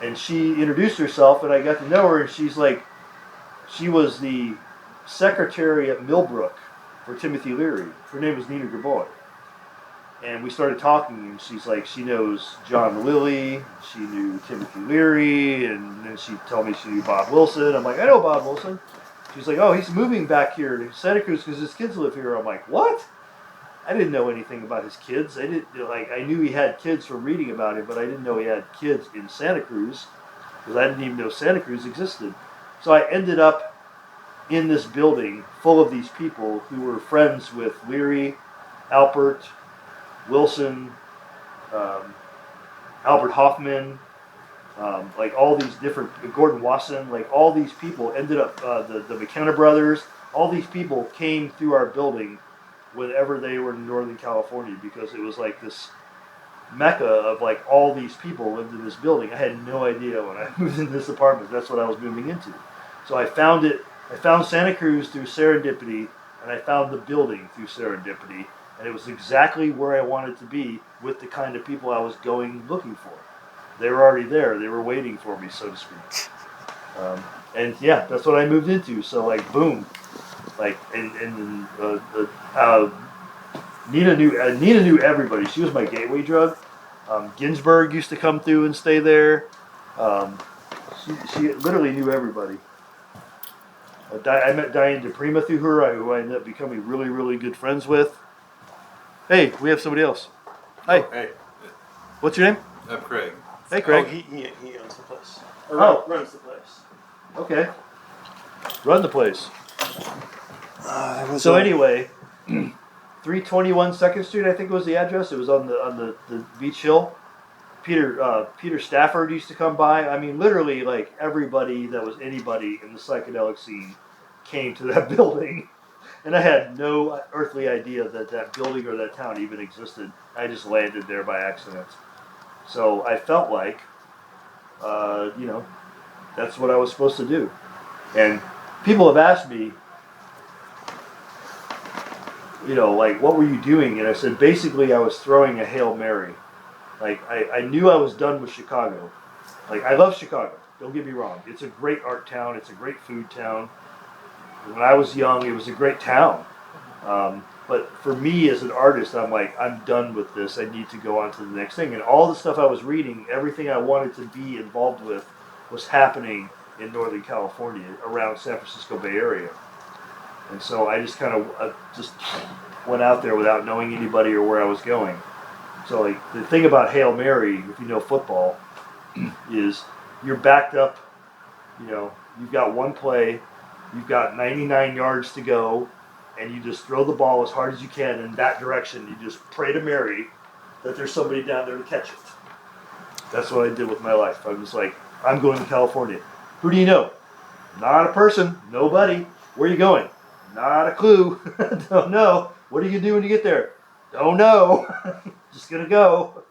Speaker 1: And she introduced herself, and I got to know her, and she's like, she was the secretary at Millbrook for Timothy Leary. Her name was Nina Gerboy. And we started talking, and she's like, she knows John Lilly, she knew Timothy Leary, and then she told me she knew Bob Wilson. I'm like, I know Bob Wilson. She's like, oh, he's moving back here to Santa Cruz because his kids live here. I'm like, what? I didn't know anything about his kids. I knew he had kids from reading about him, but I didn't know he had kids in Santa Cruz because I didn't even know Santa Cruz existed. So I ended up in this building full of these people who were friends with Leary, Alpert, Wilson, Albert Hoffman, like all these different, Gordon Wasson, like all these people ended up, the McKenna brothers, all these people came through our building whenever they were in Northern California because it was like this mecca of like all these people lived in this building. I had no idea when I moved into this apartment that's what I was moving into. So I found Santa Cruz through serendipity, and I found the building through serendipity. And it was exactly where I wanted to be with the kind of people I was looking for. They were already there. They were waiting for me, so to speak. And yeah, that's what I moved into. So like, boom, like, Nina knew everybody. She was my gateway drug. Ginsberg used to come through and stay there. She literally knew everybody. I met Diane DePrima through her, who I ended up becoming really, really good friends with. Hey, we have somebody else. Hi.
Speaker 3: Oh, hey.
Speaker 1: What's your name?
Speaker 3: I'm Craig.
Speaker 1: Hey, Craig.
Speaker 2: Oh, he owns the place.
Speaker 1: Runs the place. Okay. Run the place. So anyway, 321 2nd Street, I think was the address. It was on the beach hill. Peter Stafford used to come by. I mean, literally, like everybody that was anybody in the psychedelic scene came to that building. And I had no earthly idea that that building or that town even existed. I just landed there by accident. So I felt like, that's what I was supposed to do. And people have asked me, like, what were you doing? And I said, basically, I was throwing a Hail Mary. Like, I knew I was done with Chicago. Like, I love Chicago. Don't get me wrong. It's a great art town. It's a great food town. When I was young, it was a great town. But for me as an artist, I'm like, I'm done with this. I need to go on to the next thing. And all the stuff I was reading, everything I wanted to be involved with was happening in Northern California, around San Francisco Bay Area. And so I just kind of, went out there without knowing anybody or where I was going. So like the thing about Hail Mary, if you know football, is you're backed up. You know, you've got one play, you've got 99 yards to go, and you just throw the ball as hard as you can in that direction. You just pray to Mary that there's somebody down there to catch it. That's what I did with my life. I'm just like, I'm going to California. Who do you know? Not a person. Nobody. Where are you going? Not a clue. Don't know. What are you going to do when you get there? Don't know. Just going to go.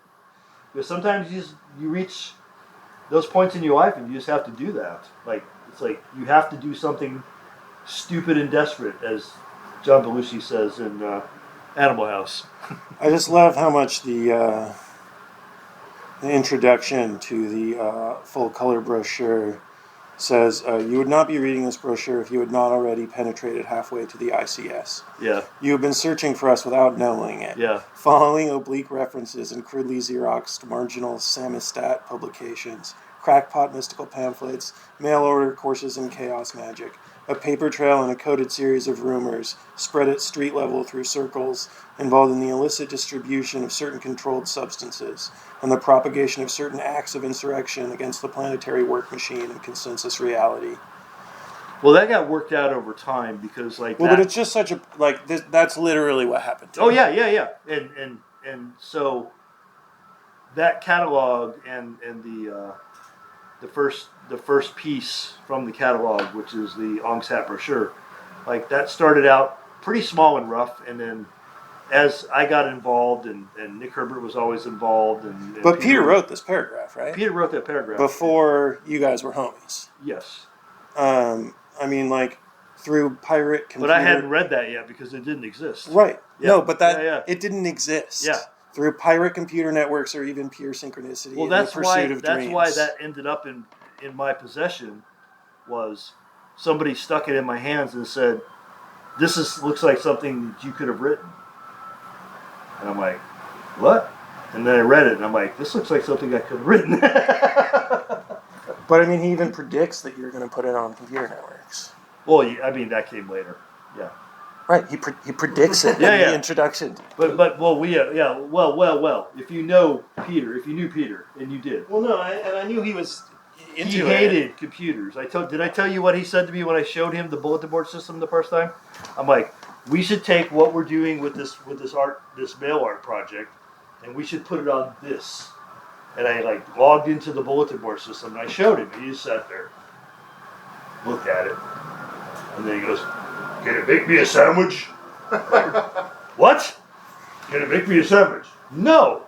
Speaker 1: Because sometimes you reach those points in your life and you just have to do that. Like, it's like you have to do something stupid and desperate, as John Belushi says in Animal House.
Speaker 2: I just love how much the introduction to the full color brochure says, you would not be reading this brochure if you had not already penetrated halfway to the ICS.
Speaker 1: Yeah.
Speaker 2: You have been searching for us without knowing it.
Speaker 1: Yeah.
Speaker 2: Following oblique references and crudely Xeroxed marginal samizdat publications, crackpot mystical pamphlets, mail-order courses in chaos magic, a paper trail and a coded series of rumors spread at street level through circles involved in the illicit distribution of certain controlled substances and the propagation of certain acts of insurrection against the planetary work machine and consensus reality.
Speaker 1: Well, that got worked out over time because, like,
Speaker 2: but it's just such a that's literally what happened.
Speaker 1: Oh yeah, and so that catalog and the first piece from the catalog, which is the Ongsat brochure, like that started out pretty small and rough, and then as I got involved, and Nick Herbert was always involved, and
Speaker 2: but Peter wrote this paragraph, right?
Speaker 1: Peter wrote that paragraph
Speaker 2: before you guys were homies.
Speaker 1: Yes.
Speaker 2: I mean, like through pirate computer.
Speaker 1: But I hadn't read that yet because it didn't exist.
Speaker 2: Right.
Speaker 1: Yeah.
Speaker 2: No, but it didn't exist.
Speaker 1: Yeah.
Speaker 2: Through pirate computer networks or even pure synchronicity.
Speaker 1: Well,
Speaker 2: that's why
Speaker 1: that ended up in my possession. Was somebody stuck it in my hands and said, "This looks like something that you could have written." And I'm like, "What?" And then I read it and I'm like, "This looks like something I could have written."
Speaker 2: But I mean, he even predicts that you're going to put it on computer networks.
Speaker 1: Well, I mean, that came later. Yeah.
Speaker 2: Right. He predicts it in the introduction.
Speaker 1: But well. If you knew Peter, and you did.
Speaker 2: Well, no, I knew he was into
Speaker 1: He hated computers. Did I tell you what he said to me when I showed him the bulletin board system the first time? I'm like, we should take what we're doing with this mail art project, and we should put it on this. And I logged into the bulletin board system and I showed him. And he just sat there, looked at it, and then he goes, "Can it make me a sandwich?" What? Can it make me a sandwich? No.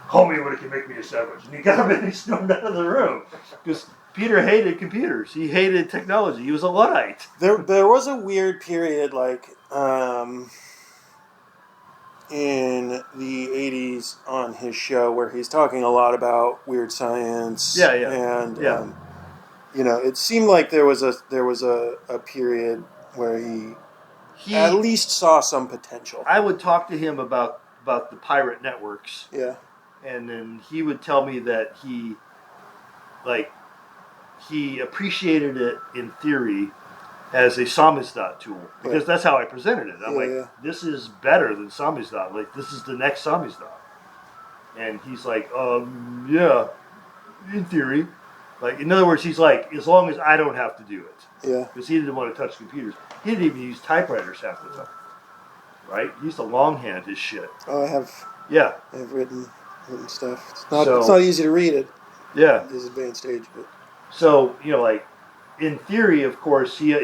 Speaker 1: Call me when it can make me a sandwich. And he got up and he stormed out of the room because Peter hated computers. He hated technology. He was a Luddite.
Speaker 2: There was a weird period in the 80s on his show where he's talking a lot about weird science. And it seemed like there was a period where he at least saw some potential.
Speaker 1: I would talk to him about the pirate networks.
Speaker 2: Yeah.
Speaker 1: And then he would tell me that he appreciated it in theory as a samizdat tool, because that's how I presented it. I'm this is better than samizdat. Like, this is the next samizdat. And he's like, yeah, in theory. Like, in other words, he's like, as long as I don't have to do it.
Speaker 2: Yeah.
Speaker 1: Because he didn't want to touch computers. He didn't even use typewriters half the time. Right? He used to longhand his shit.
Speaker 2: Oh, I have.
Speaker 1: Yeah.
Speaker 2: I've written stuff. It's not easy to read it.
Speaker 1: Yeah.
Speaker 2: At this advanced stage, but.
Speaker 1: So, in theory, of course, he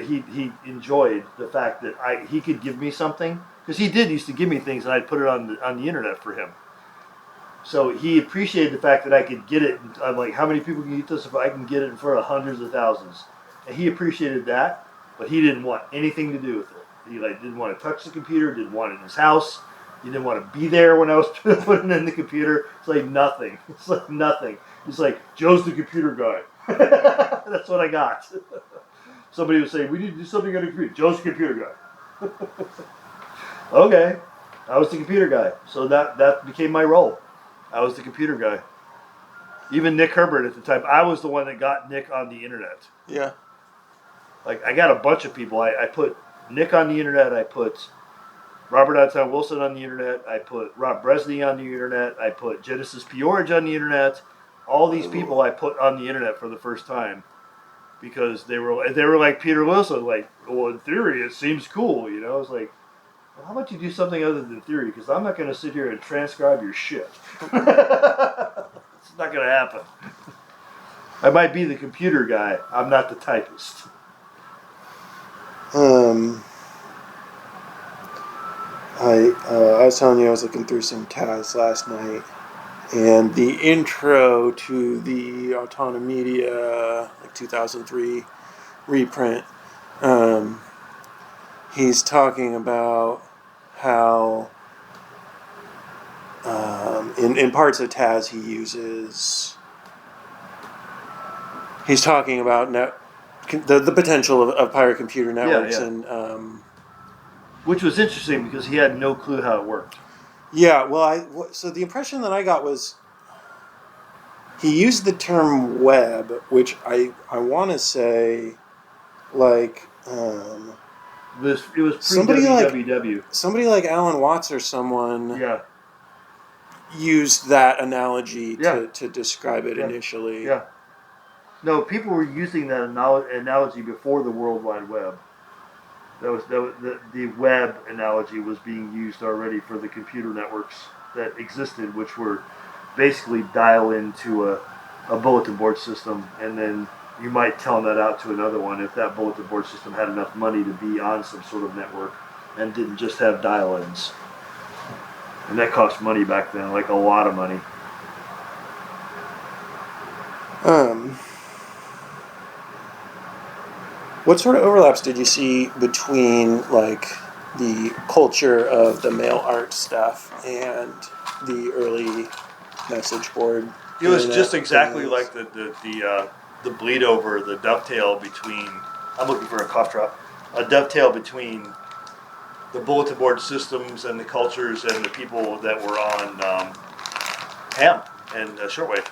Speaker 1: enjoyed the fact that he could give me something, because he did used to give me things and I'd put it on the internet for him. So he appreciated the fact that I could get it. I'm like, how many people can get this if I can get it in front of hundreds of thousands? And he appreciated that, but he didn't want anything to do with it. He didn't want to touch the computer, didn't want it in his house. He didn't want to be there when I was putting in the computer. It's like nothing. It's like nothing. He's like, Joe's the computer guy. That's what I got. Somebody would say, we need to do something on the computer. Joe's the computer guy. Okay. I was the computer guy. So that became my role. I was the computer guy. Even Nick Herbert at the time, I was the one that got Nick on the internet.
Speaker 2: Yeah.
Speaker 1: I got a bunch of people. I put Nick on the internet. I put Robert Anton Wilson on the internet. I put Rob Bresney on the internet. I put Genesis Peorage on the internet. All these people I put on the internet for the first time because they were like Peter Wilson, like, well, in theory it seems cool, you know. I was like, well, how about you do something other than theory? Because I'm not going to sit here and transcribe your shit. It's not going to happen. I might be the computer guy. I'm not the typist.
Speaker 2: I was telling you I was looking through some Taz last night, and the intro to the Autonomedia, like 2003 reprint, he's talking about how in parts of Taz he's talking about the potential of pirate computer networks.
Speaker 1: Yeah.
Speaker 2: And
Speaker 1: which was interesting because he had no clue how it worked.
Speaker 2: yeah, well, so the impression that I got was he used the term web, which I want to say, like,
Speaker 1: It was
Speaker 2: somebody
Speaker 1: pre-WWW.
Speaker 2: somebody like Alan Watts or someone
Speaker 1: Yeah.
Speaker 2: used that analogy
Speaker 1: Yeah.
Speaker 2: to describe it initially.
Speaker 1: Yeah. No, people were using that analogy before the World Wide Web. The web analogy was being used already for the computer networks that existed, which were basically dial into a bulletin board system, and then you might tell that out to another one if that bulletin board system had enough money to be on some sort of network and didn't just have dial-ins. And that cost money back then, like a lot of money.
Speaker 2: What sort of overlaps did you see between, like, the culture of the mail art stuff and the early message board?
Speaker 1: It was just exactly like the bleed over, the dovetail between. I'm looking for a cough drop. A dovetail between the bulletin board systems and the cultures and the people that were on ham and shortwave.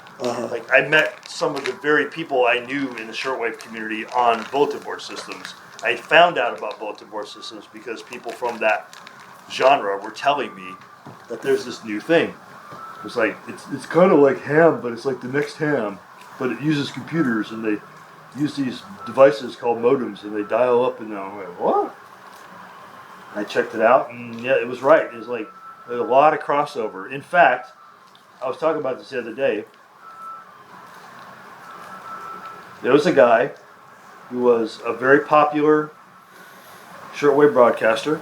Speaker 1: Like, I met some of the very people I knew in the shortwave community on bulletin board systems. I found out about bulletin board systems because people from that genre were telling me that there's this new thing. It's like it's kind of like ham, but it's like the next ham, but it uses computers, and they use these devices called modems, and they dial up and down. I'm like, what? I checked it out, and yeah, it was right. It was like a lot of crossover. In fact, I was talking about this the other day. There was a guy who was a very popular shortwave broadcaster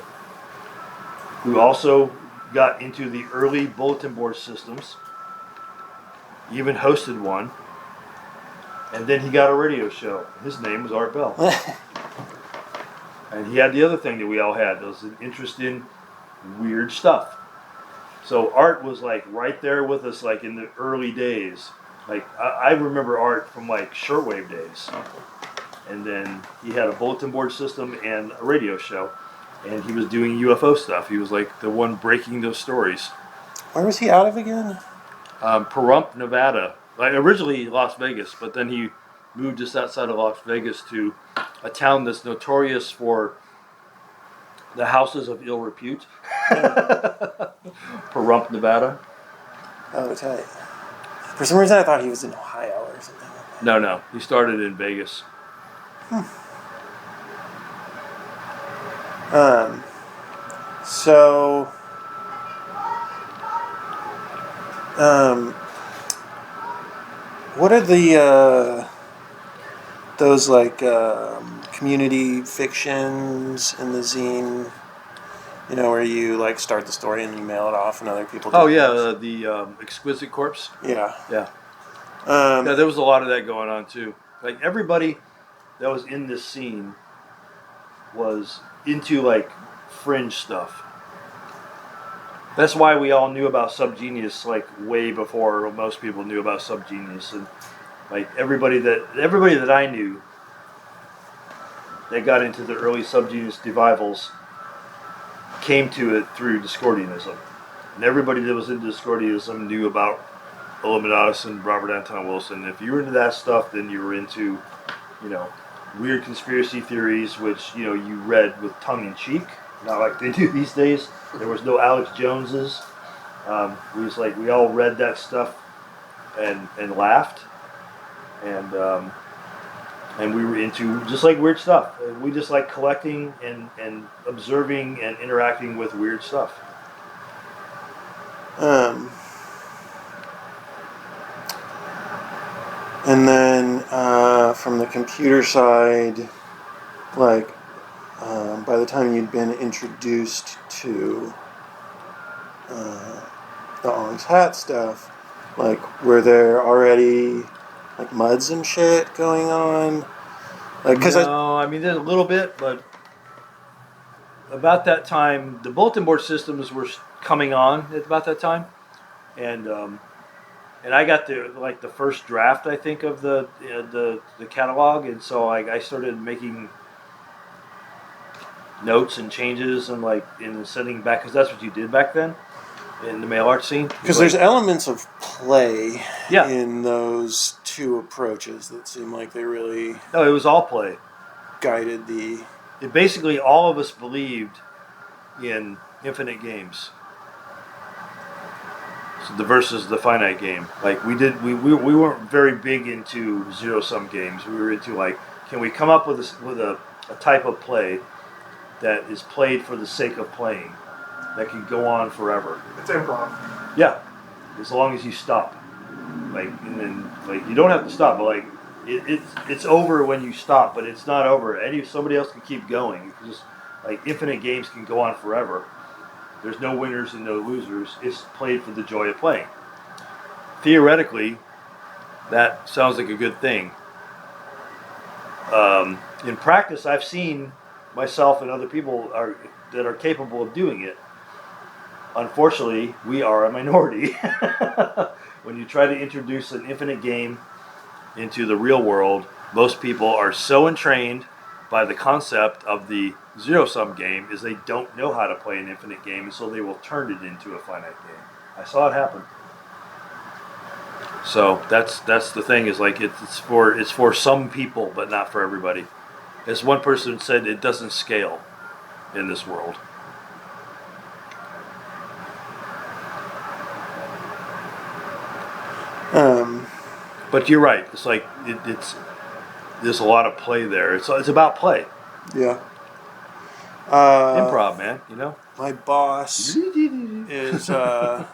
Speaker 1: who also got into the early bulletin board systems. He even hosted one. And then he got a radio show. His name was Art Bell. And he had the other thing that we all had. There was an interest in weird stuff. So Art was like right there with us, like in the early days. Like I remember Art from like shortwave days. And then he had a bulletin board system and a radio show. And he was doing UFO stuff. He was like the one breaking those stories.
Speaker 2: Where was he out of again?
Speaker 1: Pahrump, Nevada. Like originally Las Vegas, but then he moved just outside of Las Vegas to a town that's notorious for the houses of ill repute. Pahrump, Nevada.
Speaker 2: Oh, tight. For some reason, I thought he was in Ohio or something.
Speaker 1: No. He started in Vegas.
Speaker 2: So, what are those like community fictions in the zine? You know, where you like start the story and you mail it off, and other people.
Speaker 1: Oh yeah, the Exquisite Corpse.
Speaker 2: Yeah.
Speaker 1: Yeah. Yeah, there was a lot of that going on too. Like everybody that was in this scene was into like fringe stuff. That's why we all knew about Subgenius like way before most people knew about Subgenius, and like everybody that I knew that got into the early Subgenius devivals came to it through Discordianism, and everybody that was into Discordianism knew about Illuminatus and Robert Anton Wilson. If you were into that stuff, then you were into, weird conspiracy theories, which you read with tongue in cheek, not like they do these days. There was no Alex Joneses. We all read that stuff and laughed, and we were into just like weird stuff. We just like collecting and observing and interacting with weird stuff.
Speaker 2: And then from the computer side, like by the time you'd been introduced to the Ong's Hat stuff, like were there already like MUDs and shit going on? Like,
Speaker 1: I mean there's a little bit, but about that time the bulletin board systems were coming on at about that time, and I got the first draft I think of the catalog, and so I started making notes and changes and sending back, because that's what you did back then in the mail art scene.
Speaker 2: Because there's elements of play
Speaker 1: Yeah.
Speaker 2: in those two approaches that seem like they really
Speaker 1: No, it was all play.
Speaker 2: guided the.
Speaker 1: Basically, all of us believed in infinite games. So the versus the finite game. Like we weren't very big into zero sum games. We were into can we come up with a type of play that is played for the sake of playing, that can go on forever.
Speaker 3: It's improv.
Speaker 1: Yeah, as long as you stop. And then you don't have to stop, but it's over when you stop, but it's not over. Somebody else can keep going. Just infinite games can go on forever. There's no winners and no losers. It's played for the joy of playing. Theoretically, that sounds like a good thing. In practice, I've seen myself and other people that are capable of doing it. Unfortunately, we are a minority. When you try to introduce an infinite game into the real world, most people are so entrained by the concept of the zero-sum game is they don't know how to play an infinite game, and so they will turn it into a finite game. I saw it happen. So that's the thing, is it's for some people, but not for everybody. As one person said, it doesn't scale in this world. But you're right. It's there's a lot of play there. It's about play.
Speaker 2: Yeah.
Speaker 1: Improv, man.
Speaker 2: My boss is. I've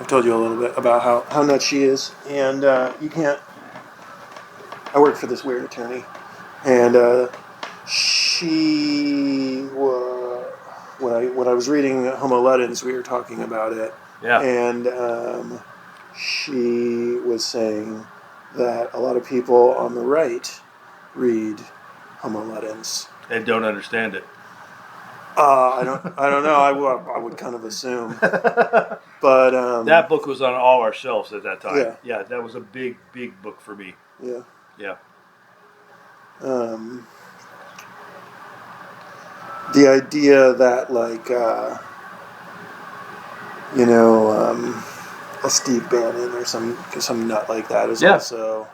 Speaker 2: told you a little bit about how nuts she is, and you can't. I work for this weird attorney, and she when I was reading Homo Ludens, we were talking about it.
Speaker 1: Yeah.
Speaker 2: And she was saying that a lot of people on the right read Homo Ludens
Speaker 1: and don't understand it.
Speaker 2: I don't know. I would kind of assume, but
Speaker 1: that book was on all our shelves at that time.
Speaker 2: Yeah,
Speaker 1: that was a big book for me.
Speaker 2: Yeah.
Speaker 1: Yeah.
Speaker 2: The idea that a Steve Bannon or some nut like that is also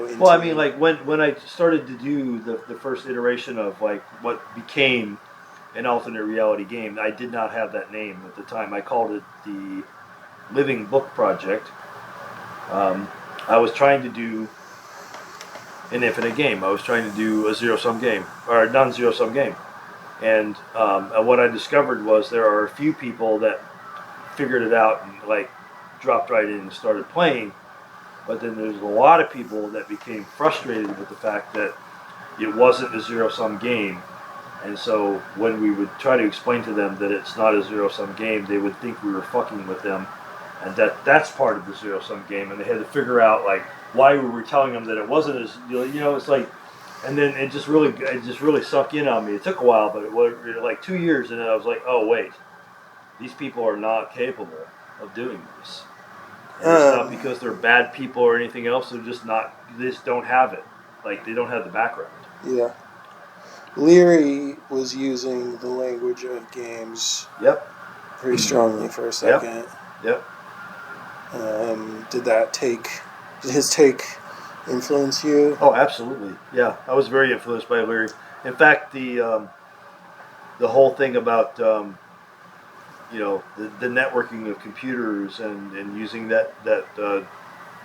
Speaker 2: into.
Speaker 1: Well, I mean, when I started to do the first iteration of what became an alternate reality game, I did not have that name at the time. I called it the Living Book Project. I was trying to do an infinite game. I was trying to do a zero-sum game, or a non-zero-sum game. And what I discovered was there are a few people that figured it out and dropped right in and started playing. But then there's a lot of people that became frustrated with the fact that it wasn't a zero-sum game. And so when we would try to explain to them that it's not a zero-sum game, they would think we were fucking with them, and that's part of the zero-sum game. And they had to figure out why we were telling them that it wasn't as it's and then it just really sunk in on me. It took a while, but it was 2 years, and then I was like, oh wait, these people are not capable of doing this. And it's not because they're bad people or anything else. They're just not. They just don't have it. They don't have the background.
Speaker 2: Yeah. Leary was using the language of games.
Speaker 1: Yep.
Speaker 2: Pretty strongly for a second.
Speaker 1: Yep.
Speaker 2: Did his take influence you?
Speaker 1: Oh, absolutely. Yeah, I was very influenced by Larry. In fact, the whole thing about the networking of computers and using that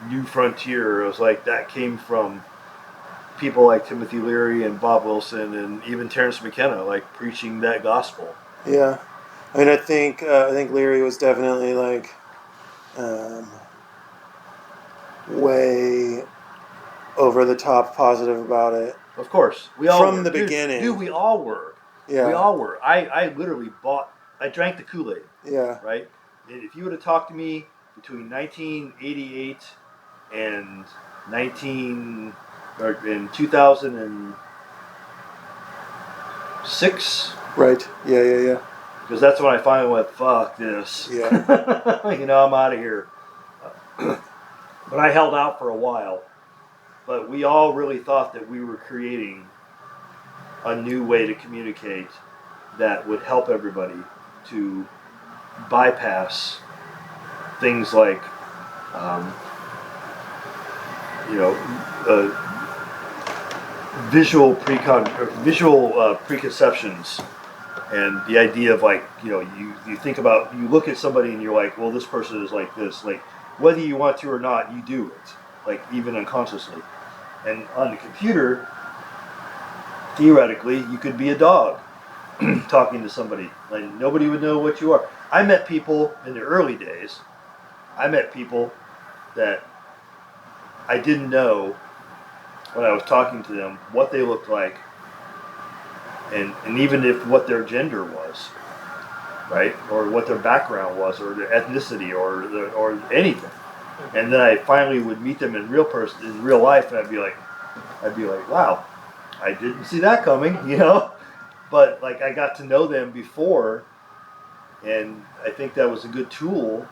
Speaker 1: new frontier, it was like that came from people like Timothy Leary and Bob Wilson and even Terence McKenna, like preaching that gospel.
Speaker 2: Yeah, I mean, I think Leary was definitely like um, way over the top positive about it
Speaker 1: Of course, we all
Speaker 2: from
Speaker 1: were.
Speaker 2: the
Speaker 1: Dude,
Speaker 2: beginning.
Speaker 1: we all were. We
Speaker 2: Yeah,
Speaker 1: all were. I literally I drank the Kool-Aid,
Speaker 2: yeah,
Speaker 1: right? And if you would have talked to me between 1988 and 19 or in 2006,
Speaker 2: right. Yeah, yeah, yeah,
Speaker 1: because that's when I finally went, fuck this.
Speaker 2: yeah.
Speaker 1: I'm out of here. But I held out for a while. But we all really thought that we were creating a new way to communicate that would help everybody to bypass things like, um, you know, visual preconceptions, and the idea of like, you think about, you look at somebody and you're like, well, this person is like this, like whether you want to or not, you do it, like even unconsciously. And on the computer, theoretically, you could be a dog talking to somebody. Like nobody would know what you are. I met people in the early days. I met people that I didn't know when I was talking to them what they looked like, and even if what their gender was, right, or what their background was, or their ethnicity, or anything. And then I finally would meet them in real life, and I'd be like, wow, I didn't see that coming, But like I got to know them before, and I think that was a good tool,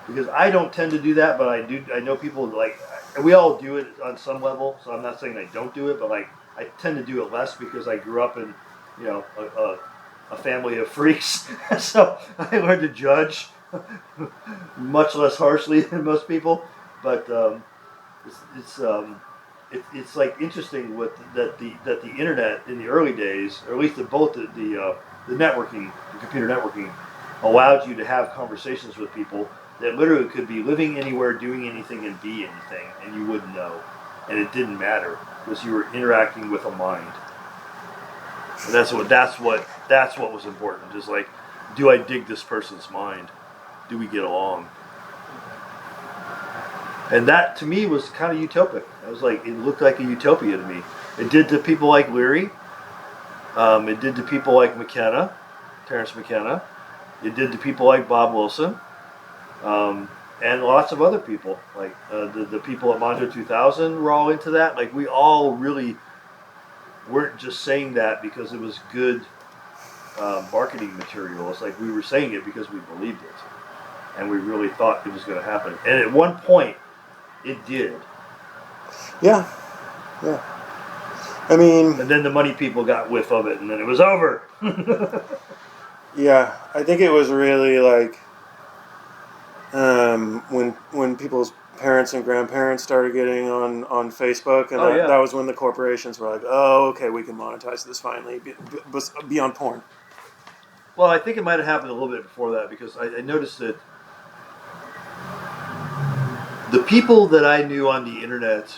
Speaker 1: because I don't tend to do that, but I do. I know people like, we all do it on some level. So I'm not saying I don't do it, but like I tend to do it less because I grew up in, a family of freaks. So I learned to judge much less harshly than most people. But it's it's like interesting with that the internet in the early days, or at least both the networking, the computer networking, allowed you to have conversations with people that literally could be living anywhere, doing anything, and be anything, and you wouldn't know, and it didn't matter because you were interacting with a mind, and that's what was important. Is like, do I dig this person's mind? Do we get along? And that to me was kind of utopic. I was like, it looked like a utopia to me. It did to people like Leary. It did to people like McKenna, Terence McKenna. It did to people like Bob Wilson, and lots of other people. Like the people at Mondo 2000 were all into that. Like we all really weren't just saying that because it was good marketing material. It's like we were saying it because we believed it, and we really thought it was going to happen. And at one point, it did.
Speaker 2: Yeah, yeah. I mean,
Speaker 1: and then the money people got whiff of it, and then it was over.
Speaker 2: yeah, I think it was really like when people's parents and grandparents started getting on Facebook, and that was when the corporations were like, oh, okay, we can monetize this finally, beyond porn.
Speaker 1: Well, I think it might have happened a little bit before that, because I noticed that the people that I knew on the internet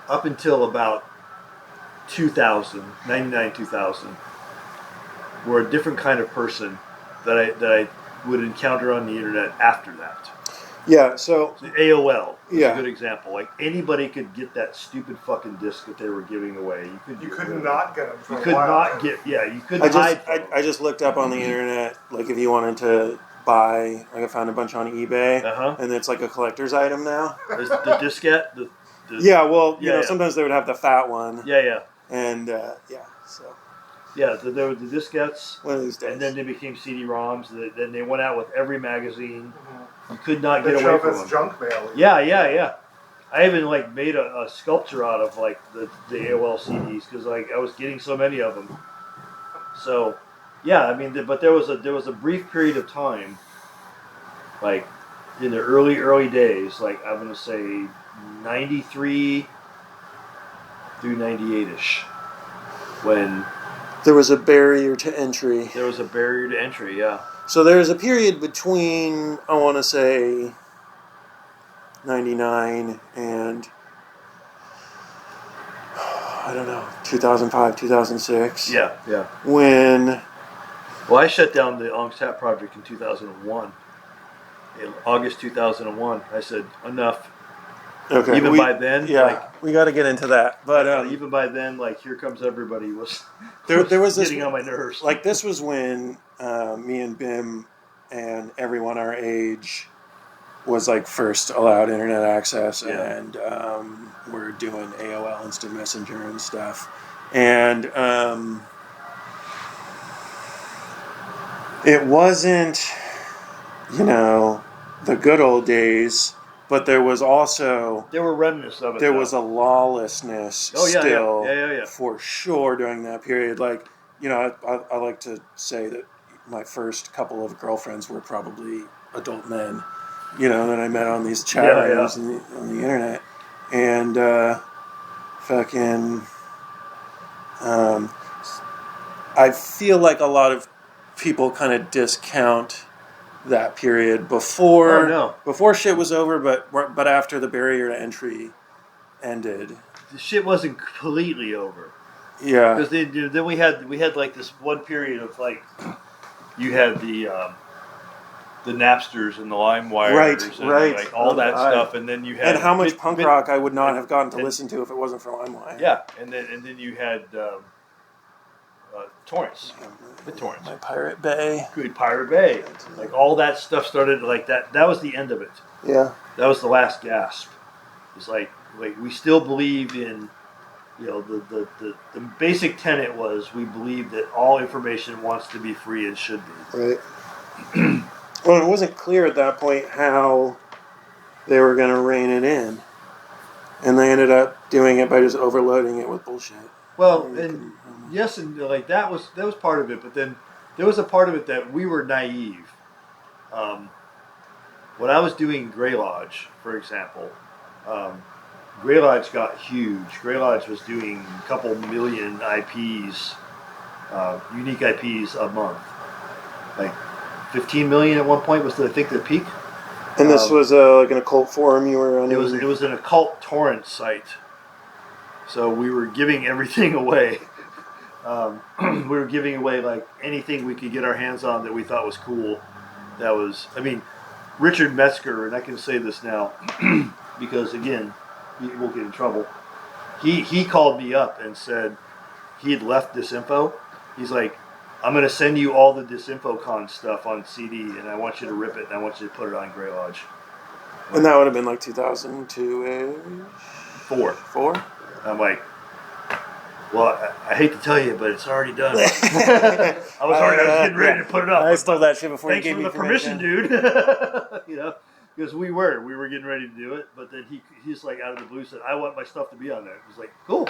Speaker 1: up until about 2000, 99, 2000, were a different kind of person that I would encounter on the internet after that.
Speaker 2: Yeah, so
Speaker 1: AOL is a good example. Like anybody could get that stupid fucking disc that they were giving away.
Speaker 3: You could not get them for
Speaker 1: you
Speaker 3: a
Speaker 1: could
Speaker 3: while.
Speaker 1: not get. Yeah, you couldn't hide.
Speaker 2: I just looked up on the internet, like if you wanted to buy, like I found a bunch on eBay, and it's like a collector's item now.
Speaker 1: The diskette.
Speaker 2: Yeah, well, you know, sometimes they would have the fat one.
Speaker 1: Yeah, yeah.
Speaker 2: And so.
Speaker 1: Yeah, so there were the diskettes,
Speaker 2: one of these days.
Speaker 1: And then they became CD-ROMs. Then they went out with every magazine. You could not get away from them.
Speaker 3: Junk mail.
Speaker 1: Yeah. I even like made a sculpture out of like the AOL CDs, because like I was getting so many of them. So, yeah, I mean, but there was a brief period of time, like in the early days, like I'm going to say 93 through 98ish, when
Speaker 2: there was a barrier to entry.
Speaker 1: there was a barrier to entry. Yeah.
Speaker 2: So there's a period between, I want to say, 99 and, I don't know, 2005, 2006.
Speaker 1: Yeah. Yeah.
Speaker 2: When...
Speaker 1: Well, I shut down the Ong's Tap project in 2001. In August 2001, I said enough.
Speaker 2: Okay.
Speaker 1: Even by then,
Speaker 2: yeah,
Speaker 1: like,
Speaker 2: we got to get into that. But
Speaker 1: even by then, like, Here Comes Everybody was
Speaker 2: there was
Speaker 1: getting
Speaker 2: this,
Speaker 1: on my nerves.
Speaker 2: Like, this was when me and Bim and everyone our age was like first allowed internet access, and we're doing AOL Instant Messenger and stuff, and it wasn't, the good old days. But there was also...
Speaker 1: There were remnants of it.
Speaker 2: There was a lawlessness still, for sure, during that period. Like, I like to say that my first couple of girlfriends were probably adult men, that I met on these chat rooms on the internet. And I feel like a lot of people kind of discount that period before shit was over, but after the barrier to entry ended.
Speaker 1: The shit wasn't completely over.
Speaker 2: Yeah.
Speaker 1: Because then we had like this one period of like, you had the Napsters and the LimeWires and like all that stuff, and then you had...
Speaker 2: And how much punk rock I would not have gotten to listen to if it wasn't for LimeWire.
Speaker 1: Yeah, and then you had torrents. The torrents.
Speaker 2: My Pirate Bay.
Speaker 1: Good Pirate Bay. Like all that stuff started like that. That was the end of it.
Speaker 2: Yeah.
Speaker 1: That was the last gasp. It's like we still believe in, the basic tenet was we believe that all information wants to be free and should be.
Speaker 2: Right. Well, it wasn't clear at that point how they were going to rein it in, and they ended up doing it by just overloading it with bullshit.
Speaker 1: Well, and yes, and like that was part of it, but then there was a part of it that we were naive. When I was doing Grey Lodge, for example, Grey Lodge got huge. Grey Lodge was doing a couple million IPs, unique IPs a month. Like 15 million at one point was, I think, the peak.
Speaker 2: And this was like an occult forum you were on?
Speaker 1: It was an occult torrent site. So we were giving everything away. We were giving away like anything we could get our hands on that we thought was cool. That was, Richard Metzger, and I can say this now because again, he won't get in trouble. He called me up and said he had left Disinfo. He's like, I'm going to send you all the DisinfoCon stuff on CD, and I want you to rip it, and I want you to put it on Grey Lodge.
Speaker 2: And that would have been like 2002-ish? Four?
Speaker 1: I'm like, well, I hate to tell you, but it's already done. I was getting ready to put it up.
Speaker 2: I stole that shit before you gave me
Speaker 1: permission, dude. Because we were getting ready to do it, but then he's like out of the blue said, I want my stuff to be on there. It was like, cool.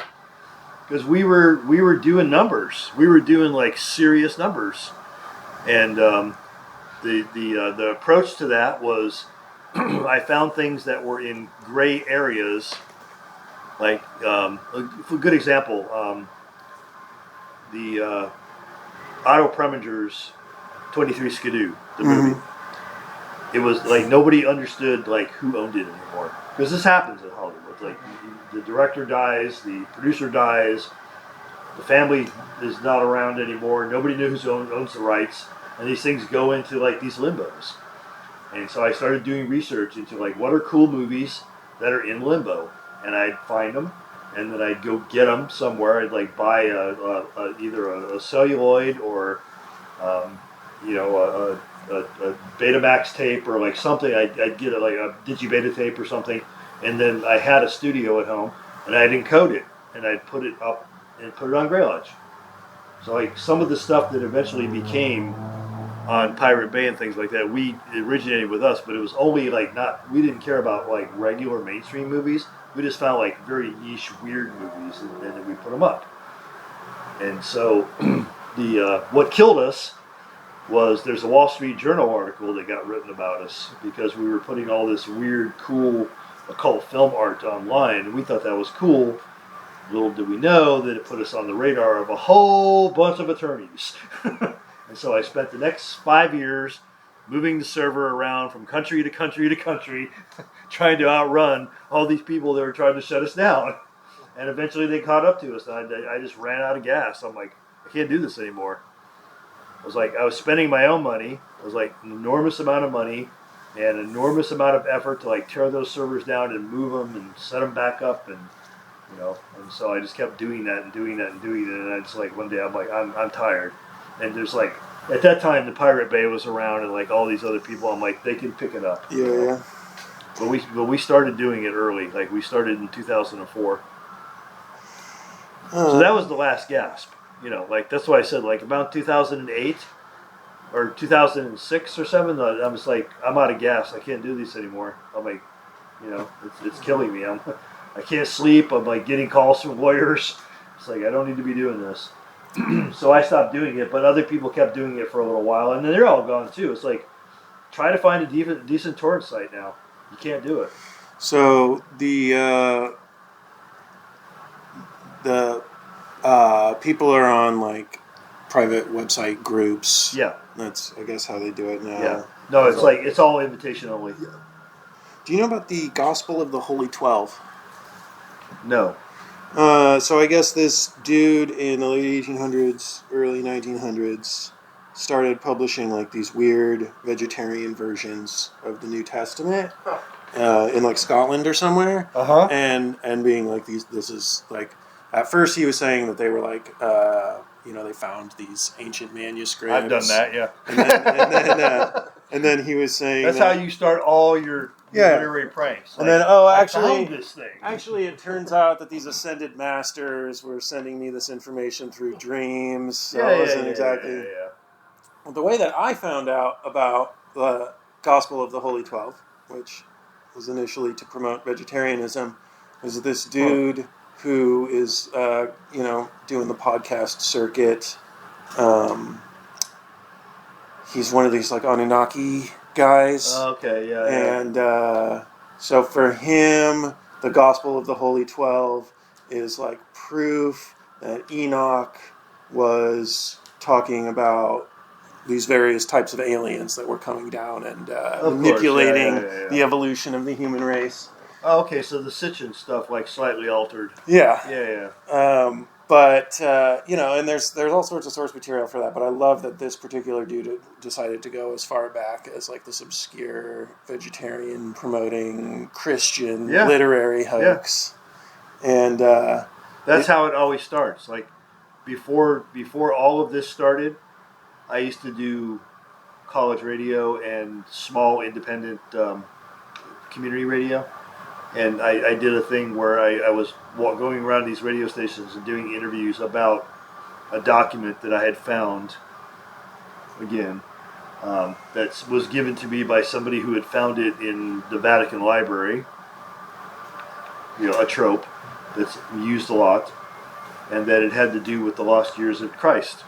Speaker 1: Because we were doing numbers. We were doing like serious numbers. And the approach to that was I found things that were in gray areas. Like, a good example, the Otto Preminger's 23 Skidoo, the movie. It was like nobody understood like who owned it anymore. Because this happens in Hollywood. Like the director dies, the producer dies, the family is not around anymore, nobody knows who owns the rights, and these things go into like these limbos. And so I started doing research into like what are cool movies that are in limbo. And I'd find them, and then I'd go get them somewhere. I'd like buy either a celluloid or, a Betamax tape or like something. I'd get like a Digibeta tape or something, and then I had a studio at home, and I'd encode it, and I'd put it up and put it on Grey Lodge. So like some of the stuff that eventually became on Pirate Bay and things like that, we originated with us, but it was only like we didn't care about like regular mainstream movies. We just found like very niche, weird movies, and then we put them up. And so, what killed us was there's a Wall Street Journal article that got written about us because we were putting all this weird, cool occult film art online, and we thought that was cool. Little did we know that it put us on the radar of a whole bunch of attorneys. And so I spent the next 5 years moving the server around from country to country to country, trying to outrun all these people that were trying to shut us down. And eventually they caught up to us. And I just ran out of gas. I'm like, I can't do this anymore. I was spending my own money. It was like an enormous amount of money and an enormous amount of effort to like tear those servers down and move them and set them back up, and and so I just kept doing that and doing that and doing it. And I just like one day I'm like I'm tired. And there's like at that time the Pirate Bay was around and like all these other people. I'm like they can pick it up.
Speaker 2: Yeah.
Speaker 1: But we started doing it early. Like we started in 2004. So that was the last gasp. Like that's why I said like about 2008 or 2006 or 7. I was like I'm out of gas. I can't do this anymore. I'm like, it's killing me. I can't sleep. I'm like getting calls from lawyers. It's like I don't need to be doing this. So I stopped doing it, but other people kept doing it for a little while, and then they're all gone too. It's like try to find a decent torrent site now. You can't do it.
Speaker 2: So the people are on like private website groups.
Speaker 1: Yeah.
Speaker 2: That's I guess how they do it now.
Speaker 1: Yeah. No, it's like it's all invitation only.
Speaker 2: Yeah. Do you know about the Gospel of the Holy 12?
Speaker 1: No.
Speaker 2: So I guess this dude in the late 1800s, early 1900s, started publishing like these weird vegetarian versions of the New Testament in like Scotland or somewhere, and being like this is like at first he was saying that they were like they found these ancient manuscripts.
Speaker 1: I've done that, yeah.
Speaker 2: And then he was saying
Speaker 1: that's how you start all your literary pranks.
Speaker 2: And then
Speaker 1: I found this thing.
Speaker 2: Actually, it turns out that these ascended masters were sending me this information through dreams. So it wasn't exactly. Well, the way that I found out about the Gospel of the Holy 12, which was initially to promote vegetarianism, was this dude who is doing the podcast circuit. He's one of these like Anunnaki guys.
Speaker 1: Okay, yeah.
Speaker 2: And so for him, the Gospel of the Holy 12 is like proof that Enoch was talking about these various types of aliens that were coming down and manipulating the evolution of the human race.
Speaker 1: Oh, okay, so the Sitchin stuff like slightly altered.
Speaker 2: Yeah. But and there's all sorts of source material for that. But I love that this particular dude decided to go as far back as like this obscure vegetarian promoting Christian literary hoax. Yeah. And
Speaker 1: that's how it always starts. Like before all of this started, I used to do college radio and small independent community radio. And I did a thing where I was going around these radio stations and doing interviews about a document that I had found, again, that was given to me by somebody who had found it in the Vatican Library, a trope that's used a lot, and that it had to do with the lost years of Christ,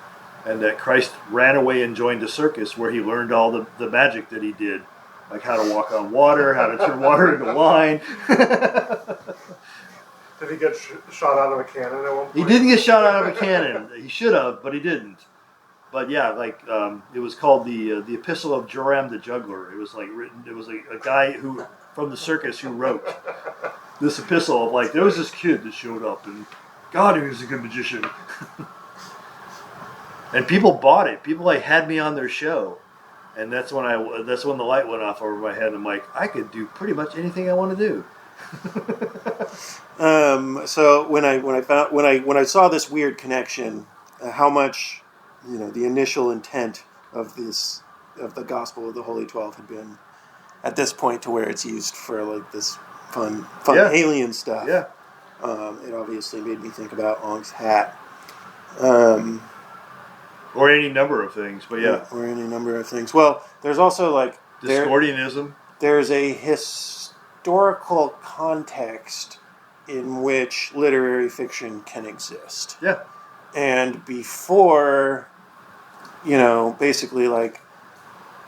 Speaker 1: and that Christ ran away and joined a circus where he learned all the magic that he did. Like how to walk on water, how to turn water into wine.
Speaker 3: Did he get shot out of a cannon at one point?
Speaker 1: He didn't get shot out of a cannon. He should have, but he didn't. But yeah, like it was called the Epistle of Joram the Juggler. It was like written. It was like a guy who from the circus who wrote this epistle of like there was this kid that showed up and God, he was a good magician. And people bought it. People like had me on their show. And that's when the light went off over my head. I'm like, I could do pretty much anything I want to do.
Speaker 2: So when I saw this weird connection, how much the initial intent of the Gospel of the Holy 12 had been at this point to where it's used for like this fun alien stuff.
Speaker 1: Yeah.
Speaker 2: It obviously made me think about Ong's hat.
Speaker 1: Or any number of things, but yeah.
Speaker 2: Or any number of things. Well, there's also like
Speaker 1: Discordianism.
Speaker 2: There's a historical context in which literary fiction can exist.
Speaker 1: Yeah.
Speaker 2: And before basically like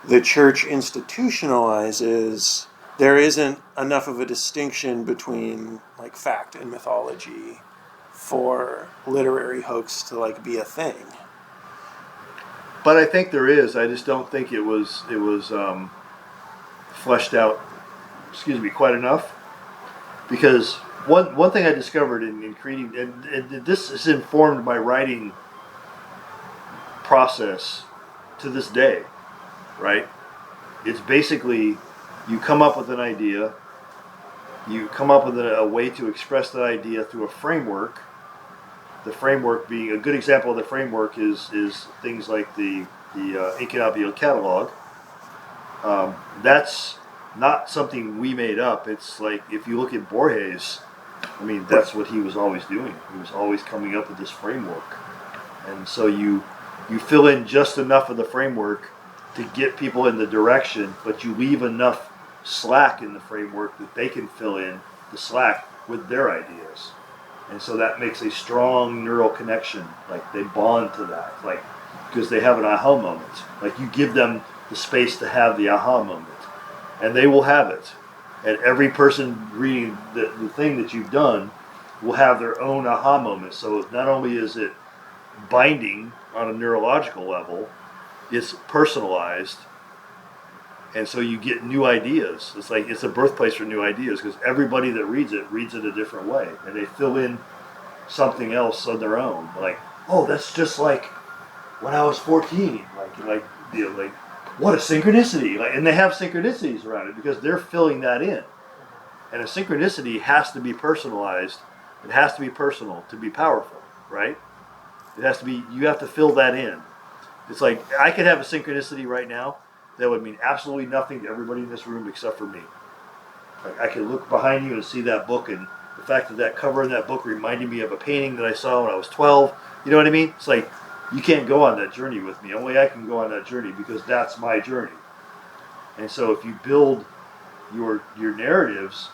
Speaker 2: the church institutionalizes, there isn't enough of a distinction between like fact and mythology for literary hoax to like be a thing.
Speaker 1: But I think there is. I just don't think it was fleshed out. Excuse me, quite enough. Because one thing I discovered in creating, and this is informed my writing process to this day, right? It's basically you come up with an idea, you come up with a way to express that idea through a framework. The framework being a good example of the framework is things like the Incunabula catalog. That's not something we made up. It's like if you look at Borges, I mean that's what he was always doing. He was always coming up with this framework, and so you fill in just enough of the framework to get people in the direction, but you leave enough slack in the framework that they can fill in the slack with their ideas. And so that makes a strong neural connection. Like they bond to that, like because they have an aha moment. Like you give them the space to have the aha moment, and they will have it. And every person reading the thing that you've done will have their own aha moment. So not only is it binding on a neurological level, it's personalized, and so you get new ideas. It's like it's a birthplace for new ideas because everybody that reads it a different way, and they fill in something else on their own. Like, oh, that's just like when I was 14. Like what a synchronicity! Like, and they have synchronicities around it because they're filling that in. And a synchronicity has to be personalized. It has to be personal to be powerful, right? It has to be. You have to fill that in. It's like I could have a synchronicity right now that would mean absolutely nothing to everybody in this room except for me. Like I could look behind you and see that book, and the fact that that cover in that book reminded me of a painting that I saw when I was 12. You know what I mean? It's like you can't go on that journey with me. Only I can go on that journey because that's my journey. And so if you build your narratives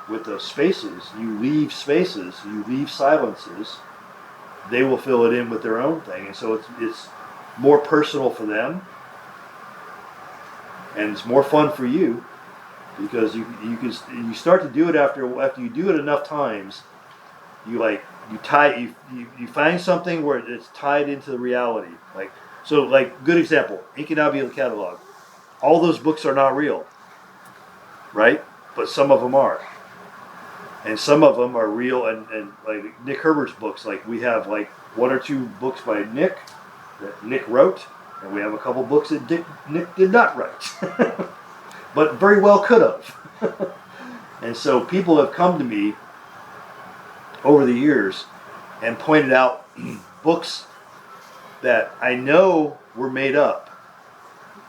Speaker 1: with those spaces, you leave silences, they will fill it in with their own thing. And so it's more personal for them, and it's more fun for you because you start to do it after you do it enough times. You find something where it's tied into the reality. Like good example, Incunabula catalog. All those books are not real, right? But some of them are, and some of them are real. And like Nick Herbert's books, like we have like one or two books by Nick that Nick wrote, and we have a couple books that Nick did not write, but very well could have. And so people have come to me over the years and pointed out books that I know were made up,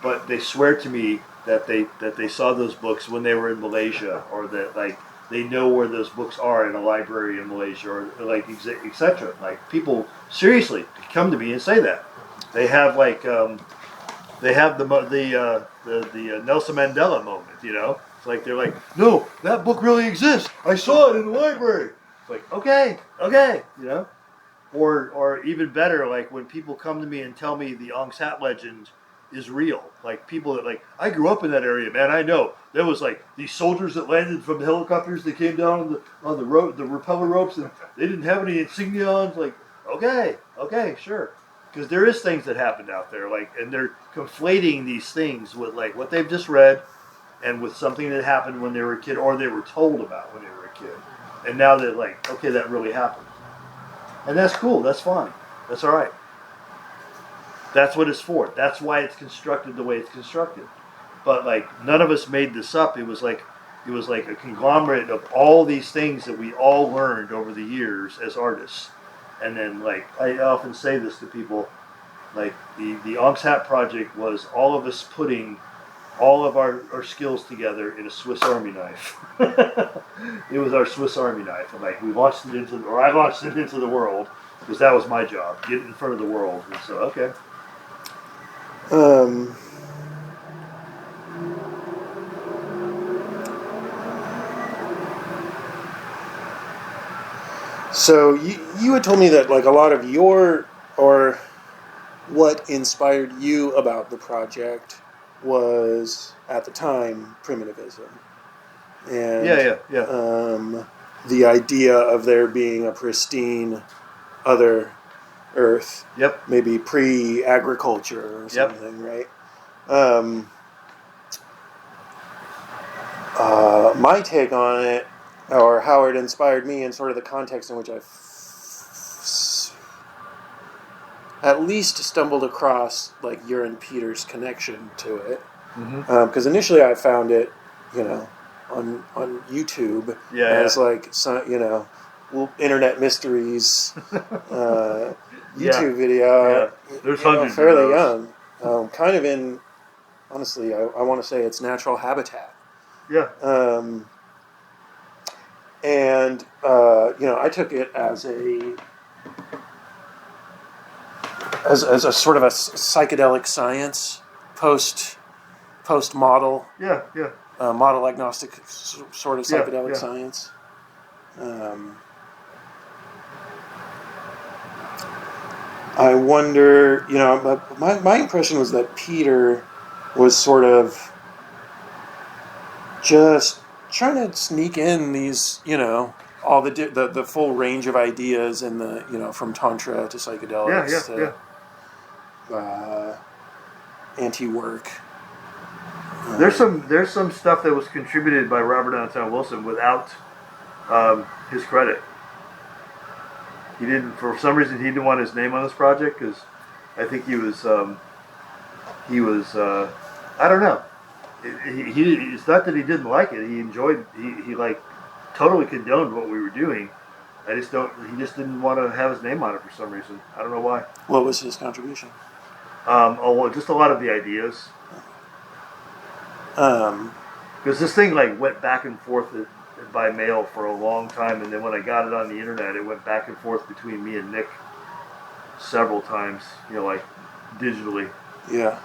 Speaker 1: but they swear to me that they saw those books when they were in Malaysia, or that like they know where those books are in a library in Malaysia, or like etc. Like people seriously come to me and say that. They have like they have the Nelson Mandela moment, you know. It's like they're like, no, that book really exists. I saw it in the library. It's like okay, you know. Or even better, like when people come to me and tell me the Ong's Hat legend is real. Like people that like, I grew up in that area, man. I know there was like these soldiers that landed from the helicopters that came down on the road, the repeller ropes, and they didn't have any insignia on. It's like okay, sure. Because there is things that happened out there, like, and they're conflating these things with like what they've just read, and with something that happened when they were a kid, or they were told about when they were a kid, and now they're like, okay, that really happened, and that's cool, that's fine, that's all right. That's what it's for. That's why it's constructed the way it's constructed. But like none of us made this up. It was like a conglomerate of all these things that we all learned over the years as artists. And then, like, I often say this to people, like, the Ong's Hat project was all of us putting all of our skills together in a Swiss Army knife. It was our Swiss Army knife. And, like, I launched it into the world, because that was my job, get it in front of the world. And so, okay.
Speaker 2: So you had told me that like a lot of your, or what inspired you about the project was, at the time, primitivism. And
Speaker 1: Yeah.
Speaker 2: the idea of there being a pristine other Earth,
Speaker 1: Yep.
Speaker 2: maybe pre-agriculture or something, right? My take on it, or how it inspired me, and sort of the context in which I at least stumbled across like your and Peter's connection to it, because initially I found it, on YouTube as like some, internet mysteries YouTube video.
Speaker 1: There's hundreds
Speaker 2: fairly
Speaker 1: of those.
Speaker 2: young, kind of in, honestly, I want to say its natural habitat.
Speaker 1: Yeah.
Speaker 2: And I took it as a sort of a psychedelic science post model.
Speaker 1: Yeah.
Speaker 2: Model agnostic sort of psychedelic science. I wonder, my impression was that Peter was sort of just trying to sneak in these, all the full range of ideas in the, from Tantra to psychedelics to anti-work.
Speaker 1: There's some stuff that was contributed by Robert Anton Wilson without his credit. He didn't, for some reason, he didn't want his name on this project because I think he was I don't know. It's not that he didn't like it. He enjoyed. He like totally condoned what we were doing. He just didn't want to have his name on it for some reason. I don't know why.
Speaker 2: What was his contribution?
Speaker 1: Just a lot of the ideas. Because this thing like went back and forth by mail for a long time, and then when I got it on the internet, it went back and forth between me and Nick several times. Like digitally.
Speaker 2: Yeah.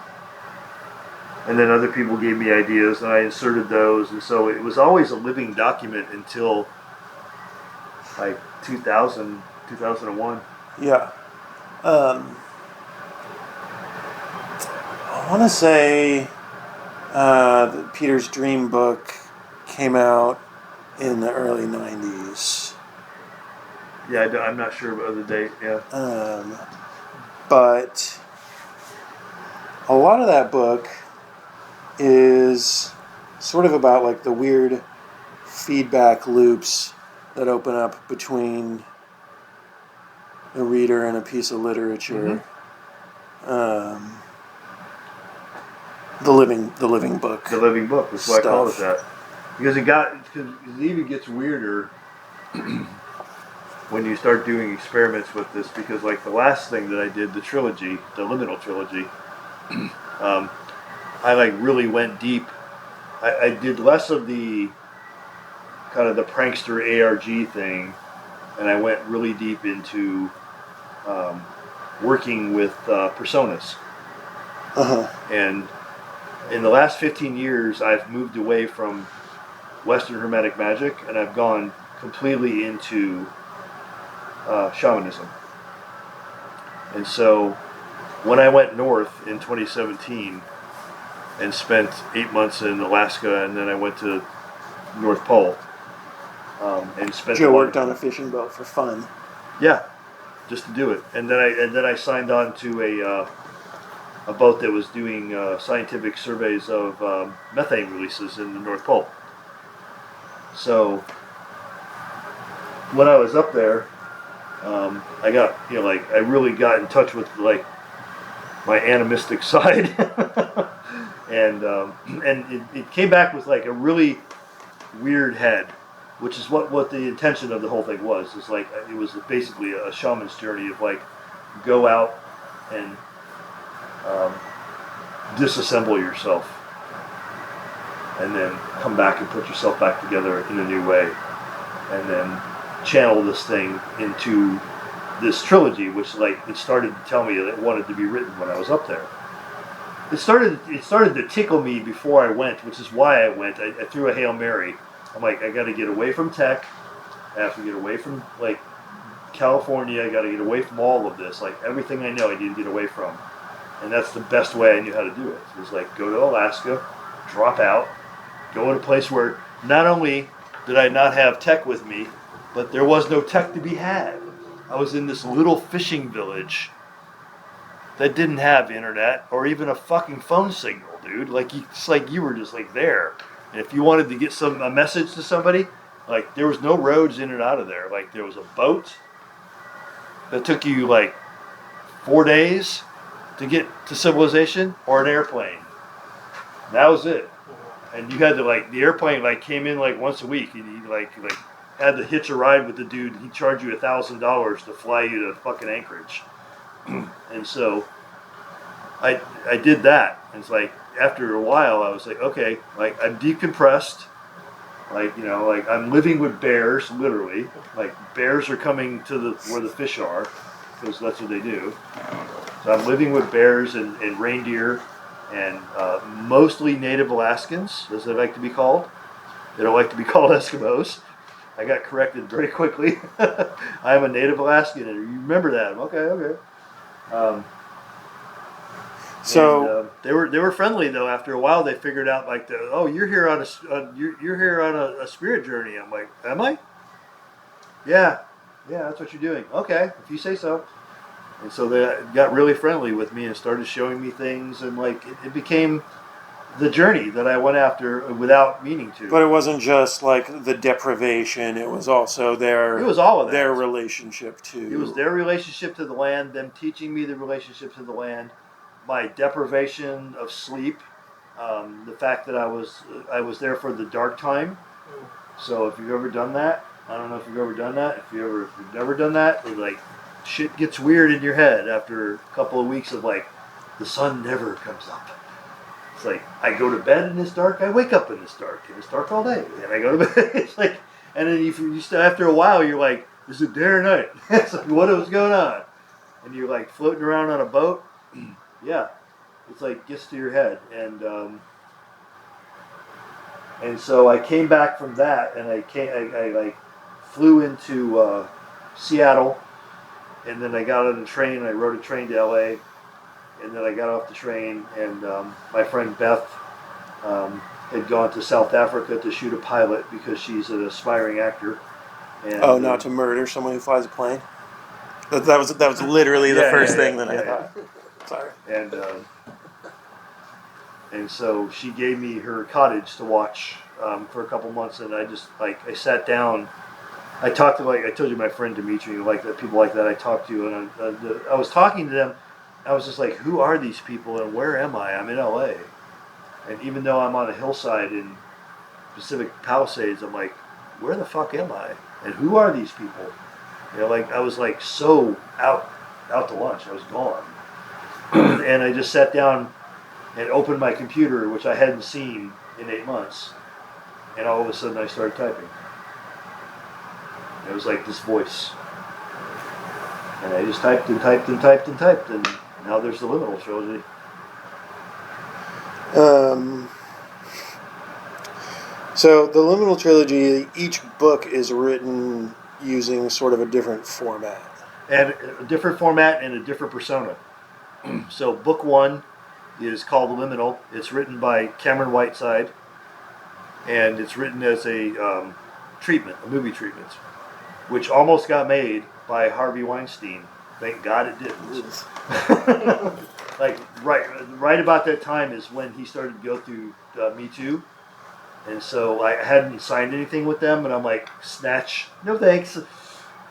Speaker 1: And then other people gave me ideas, and I inserted those, and so it was always a living document until like 2000, 2001.
Speaker 2: Yeah. I want to say that Peter's Dream book came out in the early 90s.
Speaker 1: Yeah, I'm not sure of the date, yeah.
Speaker 2: But a lot of that book is sort of about like the weird feedback loops that open up between a reader and a piece of literature. The living book.
Speaker 1: The living book. That's why I call it that. Because it even gets weirder when you start doing experiments with this. Because like the last thing that I did, the trilogy, the liminal trilogy, I like really went deep. I did less of the kind of the prankster ARG thing, and I went really deep into working with personas. And in the last 15 years, I've moved away from Western Hermetic magic, and I've gone completely into shamanism. And so when I went north in 2017 and spent 8 months in Alaska, and then I went to North Pole and spent.
Speaker 2: Joe worked on a fishing boat for fun.
Speaker 1: Yeah, just to do it, and then I signed on to a boat that was doing scientific surveys of methane releases in the North Pole. So when I was up there, I got I really got in touch with like my animistic side. And it came back with like a really weird head, which is what the intention of the whole thing was. It's like it was basically a shaman's journey of like go out and disassemble yourself, and then come back and put yourself back together in a new way, and then channel this thing into this trilogy, which like it started to tell me that it wanted to be written when I was up there. It started to tickle me before I went, which is why I went. I threw a Hail Mary. I'm like, I got to get away from tech. I have to get away from like California. I got to get away from all of this. Like everything I know, I need to get away from. And that's the best way I knew how to do it. It was like go to Alaska, drop out, go in a place where not only did I not have tech with me, but there was no tech to be had. I was in this little fishing village that didn't have internet or even a fucking phone signal, dude. Like it's like you were just like there. And if you wanted to get a message to somebody, like there was no roads in and out of there. Like there was a boat that took you like 4 days to get to civilization, or an airplane. That was it. And you had to like the airplane like came in like once a week, and you like had to hitch a ride with the dude. He charged you $1,000 to fly you to fucking Anchorage. And so I did that. And it's like after a while I was like, okay, like I'm decompressed. Like, you know, like I'm living with bears, literally. Like bears are coming to where the fish are, because that's what they do. So I'm living with bears and reindeer and mostly native Alaskans, as they like to be called. They don't like to be called Eskimos. I got corrected very quickly. I am a native Alaskan, and you remember that. Okay.
Speaker 2: So
Speaker 1: they were friendly though. After a while, they figured out like, you're here on a spirit journey. I'm like, am I? Yeah, that's what you're doing. Okay, if you say so. And so they got really friendly with me and started showing me things, and like it became the journey that I went after without meaning to.
Speaker 2: but it wasn't just like the deprivation; it was also
Speaker 1: It was all of that.
Speaker 2: their relationship to.
Speaker 1: It was their relationship to the land, them teaching me the relationship to the land, my deprivation of sleep, the fact that I was there for the dark time. So if you've ever done that, I don't know if you've ever done that. If you've never done that, it's like shit gets weird in your head after a couple of weeks of like the sun never comes up. It's like I go to bed and it's dark, I wake up and it's dark, and it's dark all day, and I go to bed. It's like, and then you still, after a while you're like, is it day or night? It's like, what was going on? And you're like floating around on a boat. Yeah, it's like gets to your head, and so I came back from that, and I like flew into Seattle, and then I got on a train. I rode a train to LA, and then I got off the train, and my friend Beth had gone to South Africa to shoot a pilot because she's an aspiring actor. And,
Speaker 2: not to murder someone who flies a plane. That was literally the first thing that I thought. Sorry.
Speaker 1: And so she gave me her cottage to watch for a couple months, and I just I sat down. I talked to I told you my friend Dimitri, like that people like that I talked to, and I was talking to them. I was just like, who are these people and where am I? I'm in LA, and even though I'm on a hillside in Pacific Palisades, I'm like, where the fuck am I? And who are these people? You know, like I was like so out to lunch. I was gone. And I just sat down and opened my computer, which I hadn't seen in 8 months, and all of a sudden I started typing. It was like this voice, and I just typed and typed and typed and typed, and now there's the Liminal trilogy.
Speaker 2: So the Liminal trilogy, each book is written using sort of a different format.
Speaker 1: And a different format and a different persona. So book one is called Liminal. It's written by Cameron Whiteside, and it's written as a treatment, a movie treatment, which almost got made by Harvey Weinstein. Thank God it didn't. Like right about that time is when he started to go through Me Too, and so I hadn't signed anything with them, and I'm like, snatch, no thanks.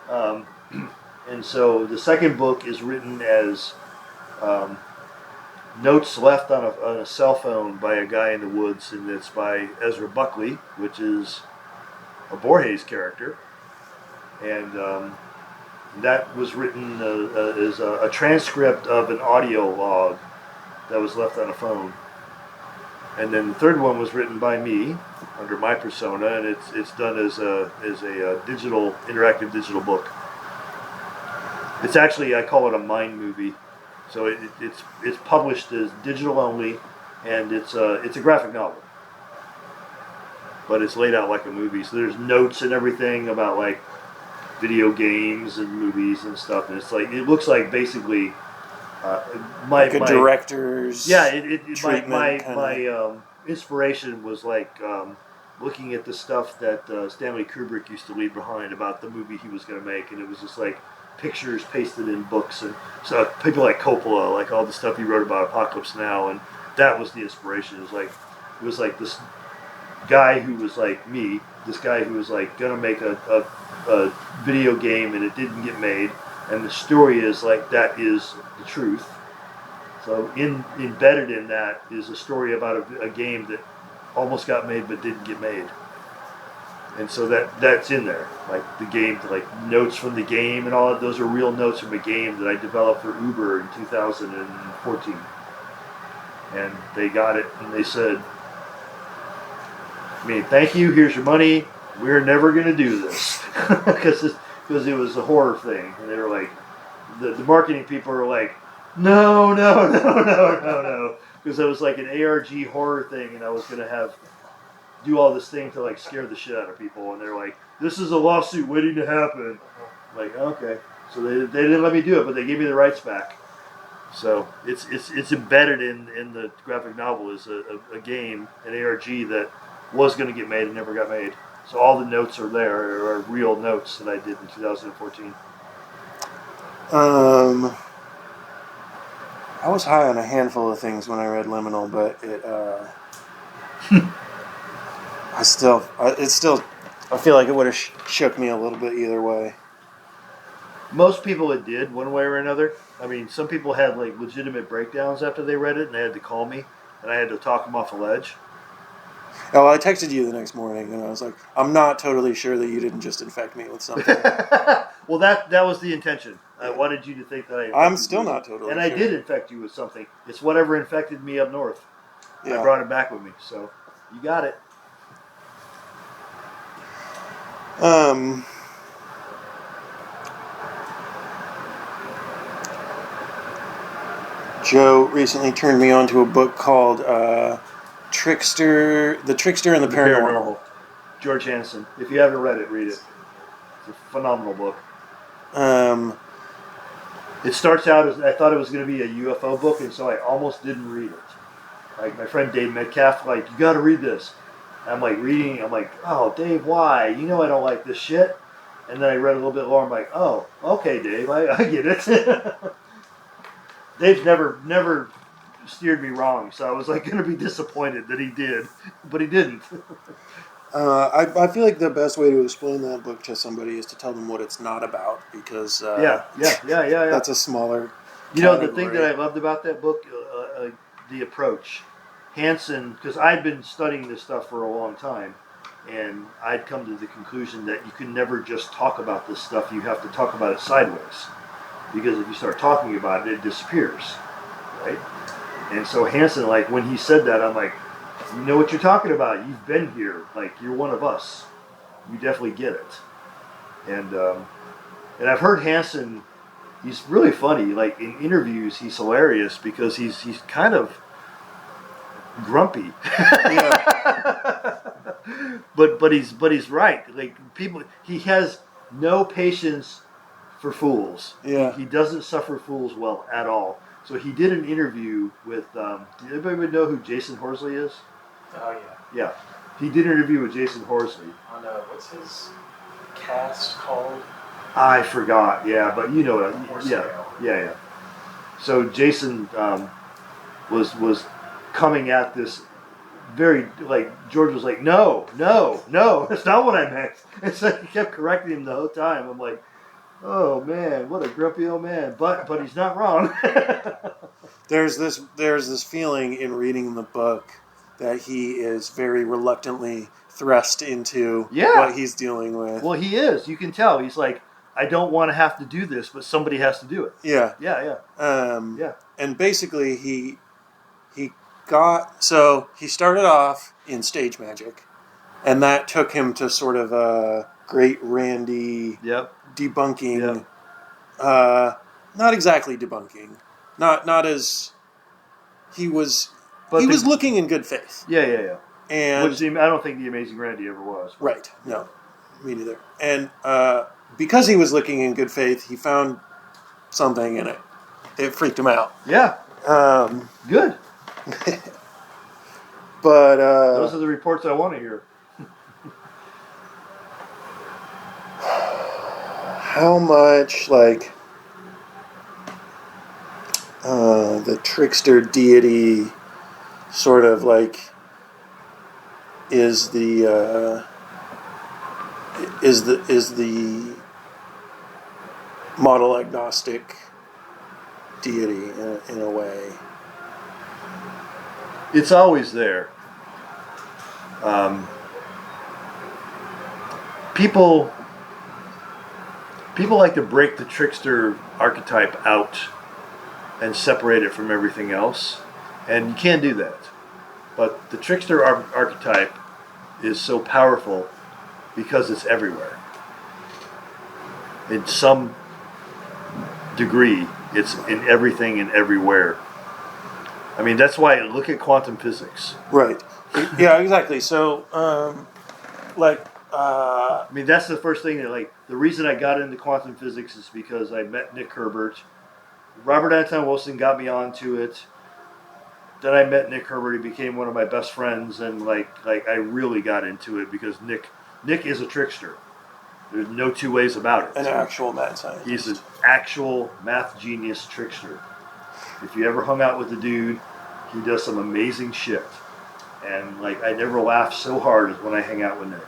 Speaker 1: And so the second book is written as notes left on a cell phone by a guy in the woods, and it's by Ezra Buckley, which is a Borges character, and that was written as a transcript of an audio log that was left on a phone. And then the third one was written by me under my persona, and it's done as a digital, interactive digital book. It's actually, I call it a mind movie. So it's published as digital only, and it's a graphic novel, but it's laid out like a movie. So there's notes and everything about like video games and movies and stuff, and it looks like basically
Speaker 2: Like a director's treatment
Speaker 1: my inspiration was looking at the stuff that Stanley Kubrick used to leave behind about the movie he was going to make, and it was just like pictures pasted in books, and so people like Coppola, like all the stuff he wrote about Apocalypse Now, and that was the inspiration. It was like this guy who was like me, this guy who was like going to make a video game, and it didn't get made, and the story is like that is the truth. So embedded in that is a story about a game that almost got made but didn't get made. And so that's in there, like the game, like notes from the game and all of those are real notes from a game that I developed for Uber in 2014. And they got it, and they said, thank you, here's your money, we're never going to do this. Because it was a horror thing. And they were like, the marketing people were like, no. Because it was like an ARG horror thing, and I was going to do all this thing to like scare the shit out of people, and they're like, this is a lawsuit waiting to happen. I'm like, okay. So they didn't let me do it, but they gave me the rights back. So it's embedded in the graphic novel is a game, an ARG that was going to get made and never got made. So all the notes are there, are real notes that I did in 2014.
Speaker 2: I was high on a handful of things when I read Liminal, but I feel like it would have shook me a little bit either way.
Speaker 1: Most people it did, one way or another. Some people had like legitimate breakdowns after they read it, and they had to call me, and I had to talk them off a ledge.
Speaker 2: Oh, I texted you the next morning, and I was like, I'm not totally sure that you didn't just infect me with something.
Speaker 1: Well, that was the intention. I wanted you to think that
Speaker 2: I'm still not totally
Speaker 1: and
Speaker 2: sure.
Speaker 1: I did infect you with something. It's whatever infected me up north.
Speaker 2: Yeah.
Speaker 1: I brought it back with me, so you got it.
Speaker 2: Joe recently turned me on to a book called Trickster, The Trickster and the Paranormal.
Speaker 1: George Hansen. If you haven't read it, read it. It's a phenomenal book. It starts out as I thought it was going to be a UFO book, and so I almost didn't read it. Like my friend Dave Metcalf, like, you got to read this. I'm like reading. I'm like, oh, Dave, why? You know I don't like this shit. And then I read a little bit more. I'm like, oh, okay, Dave, I get it. Dave's never steered me wrong, so I was like going to be disappointed that he did, but he didn't.
Speaker 2: I feel like the best way to explain that book to somebody is to tell them what it's not about, because
Speaker 1: yeah.
Speaker 2: That's a smaller.
Speaker 1: You know, the thing that I loved about that book, the approach, Hansen, because I'd been studying this stuff for a long time, and I'd come to the conclusion that you can never just talk about this stuff. You have to talk about it sideways, because if you start talking about it, it disappears, right? And so Hansen, like when he said that, I'm like, you know what you're talking about. You've been here. Like, you're one of us. You definitely get it. And I've heard Hansen, he's really funny. Like, in interviews, he's hilarious because he's kind of grumpy.
Speaker 2: Yeah.
Speaker 1: but he's right. Like, he has no patience for fools.
Speaker 2: Yeah.
Speaker 1: He doesn't suffer fools well at all. So he did an interview with, did anybody know who Jason Horsley is?
Speaker 4: Oh, yeah.
Speaker 1: Yeah. He did an interview with Jason Horsley.
Speaker 4: On what's his cast called?
Speaker 1: I forgot, yeah, but you know it.
Speaker 4: Yeah.
Speaker 1: Yeah. So Jason was coming at this very, like, George was like, no, that's not what I meant. And so he kept correcting him the whole time. I'm like, oh man, what a grumpy old man. But he's not wrong.
Speaker 2: There's this feeling in reading the book that he is very reluctantly thrust into what he's dealing with.
Speaker 1: Well, he is. You can tell. He's like, I don't want to have to do this, but somebody has to do it.
Speaker 2: Yeah.
Speaker 1: Yeah.
Speaker 2: And basically he started off in stage magic, and that took him to sort of a great Randy debunking.
Speaker 1: Yep.
Speaker 2: Not exactly debunking. Not as he was. But he was looking in good faith.
Speaker 1: Yeah.
Speaker 2: And
Speaker 1: which I don't think the Amazing Randy ever was.
Speaker 2: Right. No, me neither. And because he was looking in good faith, he found something in it. It freaked him out.
Speaker 1: Yeah, good.
Speaker 2: But
Speaker 1: Those are the reports I want to hear.
Speaker 2: how much like the trickster deity sort of like is the model agnostic deity in a way.
Speaker 1: It's always there. People like to break the trickster archetype out and separate it from everything else, and you can't do that. But the trickster archetype is so powerful because it's everywhere. In some degree, it's in everything and everywhere. I mean, that's why look at quantum physics.
Speaker 2: Right. Yeah, exactly. So,
Speaker 1: I mean, that's the first thing that, like, the reason I got into quantum physics is because I met Nick Herbert. Robert Anton Wilson got me onto it. Then I met Nick Herbert. He became one of my best friends, and like I really got into it because Nick is a trickster. There's no two ways about it.
Speaker 2: An actual mad scientist.
Speaker 1: He's an actual math genius trickster. If you ever hung out with the dude, he does some amazing shit. And like I never laugh so hard as when I hang out with Nick,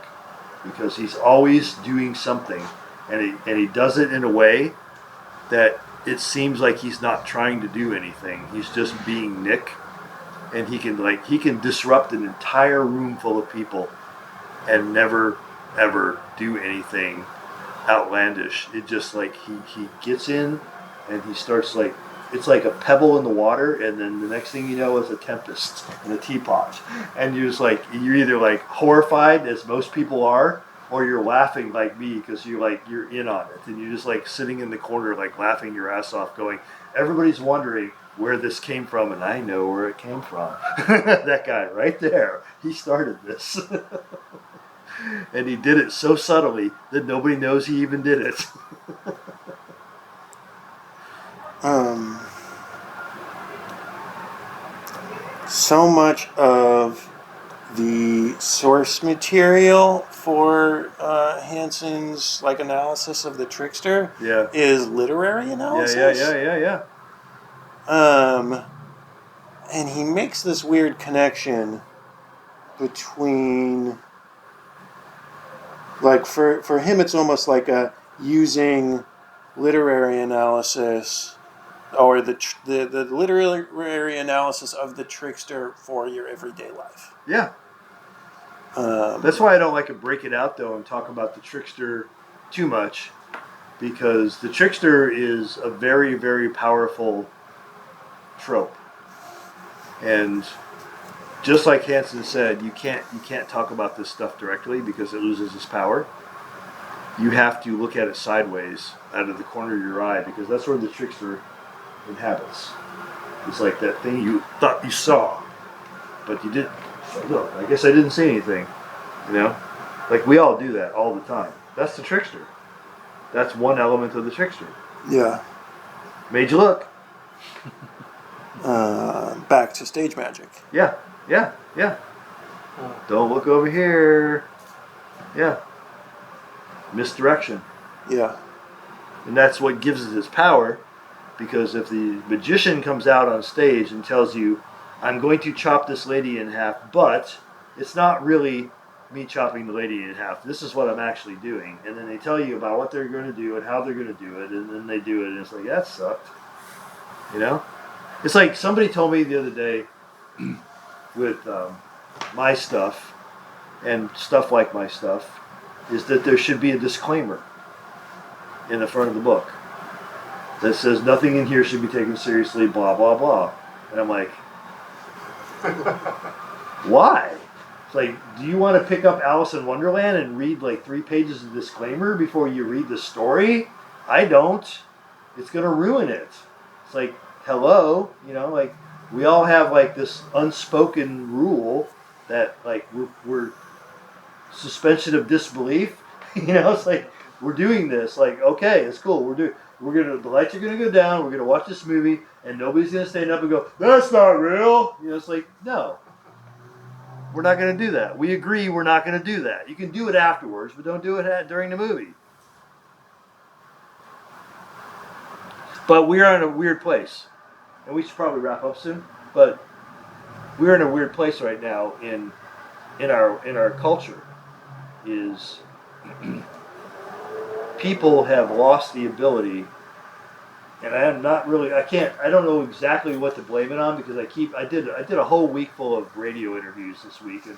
Speaker 1: because he's always doing something, and he does it in a way that it seems like he's not trying to do anything. He's just being Nick, and he can disrupt an entire room full of people and never ever do anything outlandish. It just like he gets in and he starts like, it's like a pebble in the water, and then the next thing you know is a tempest in a teapot, and you're just like, you're either like horrified as most people are, or you're laughing like me because you're in on it, and you're just like sitting in the corner like laughing your ass off, going, everybody's wondering where this came from, and I know where it came from. That guy right there, he started this. And he did it so subtly that nobody knows he even did it.
Speaker 2: So much of the source material for Hansen's like analysis of the trickster is literary analysis.
Speaker 1: Yeah.
Speaker 2: And he makes this weird connection between, like, for him it's almost like a using literary analysis or the literary analysis of the trickster for your everyday life.
Speaker 1: Yeah. That's why I don't like to break it out, though, and talk about the trickster too much, because the trickster is a very, very powerful trope. And just like Hansen said, you can't talk about this stuff directly because it loses its power. You have to look at it sideways out of the corner of your eye, because that's where the trickster inhabits. It's like that thing you thought you saw, but you didn't. So look, I guess I didn't see anything. You know? Like we all do that all the time. That's the trickster. That's one element of the trickster.
Speaker 2: Yeah.
Speaker 1: Made you look.
Speaker 2: Back to stage magic.
Speaker 1: Yeah. Don't look over here. Yeah. Misdirection.
Speaker 2: Yeah.
Speaker 1: And that's what gives it its power, because if the magician comes out on stage and tells you, I'm going to chop this lady in half, but it's not really me chopping the lady in half. This is what I'm actually doing. And then they tell you about what they're going to do and how they're going to do it, and then they do it, and it's like, that sucked. You know? It's like somebody told me the other day with my stuff and stuff like my stuff is that there should be a disclaimer in the front of the book that says nothing in here should be taken seriously, blah, blah, blah. And I'm like, why? It's like, do you want to pick up Alice in Wonderland and read like 3 pages of disclaimer before you read the story? I don't. It's going to ruin it. It's like, hello, you know, like we all have like this unspoken rule that like we're suspension of disbelief. You know, it's like we're doing this. Like, okay, it's cool. The lights are gonna go down. We're gonna watch this movie, and nobody's gonna stand up and go, "That's not real." You know, it's like, no, we're not gonna do that. We agree we're not gonna do that. You can do it afterwards, but don't do it during the movie. But we are in a weird place, and we should probably wrap up soon. But we're in a weird place right now in our culture. Is people have lost the ability, and I am not really. I don't know exactly what to blame it on because I did a whole week full of radio interviews this week, and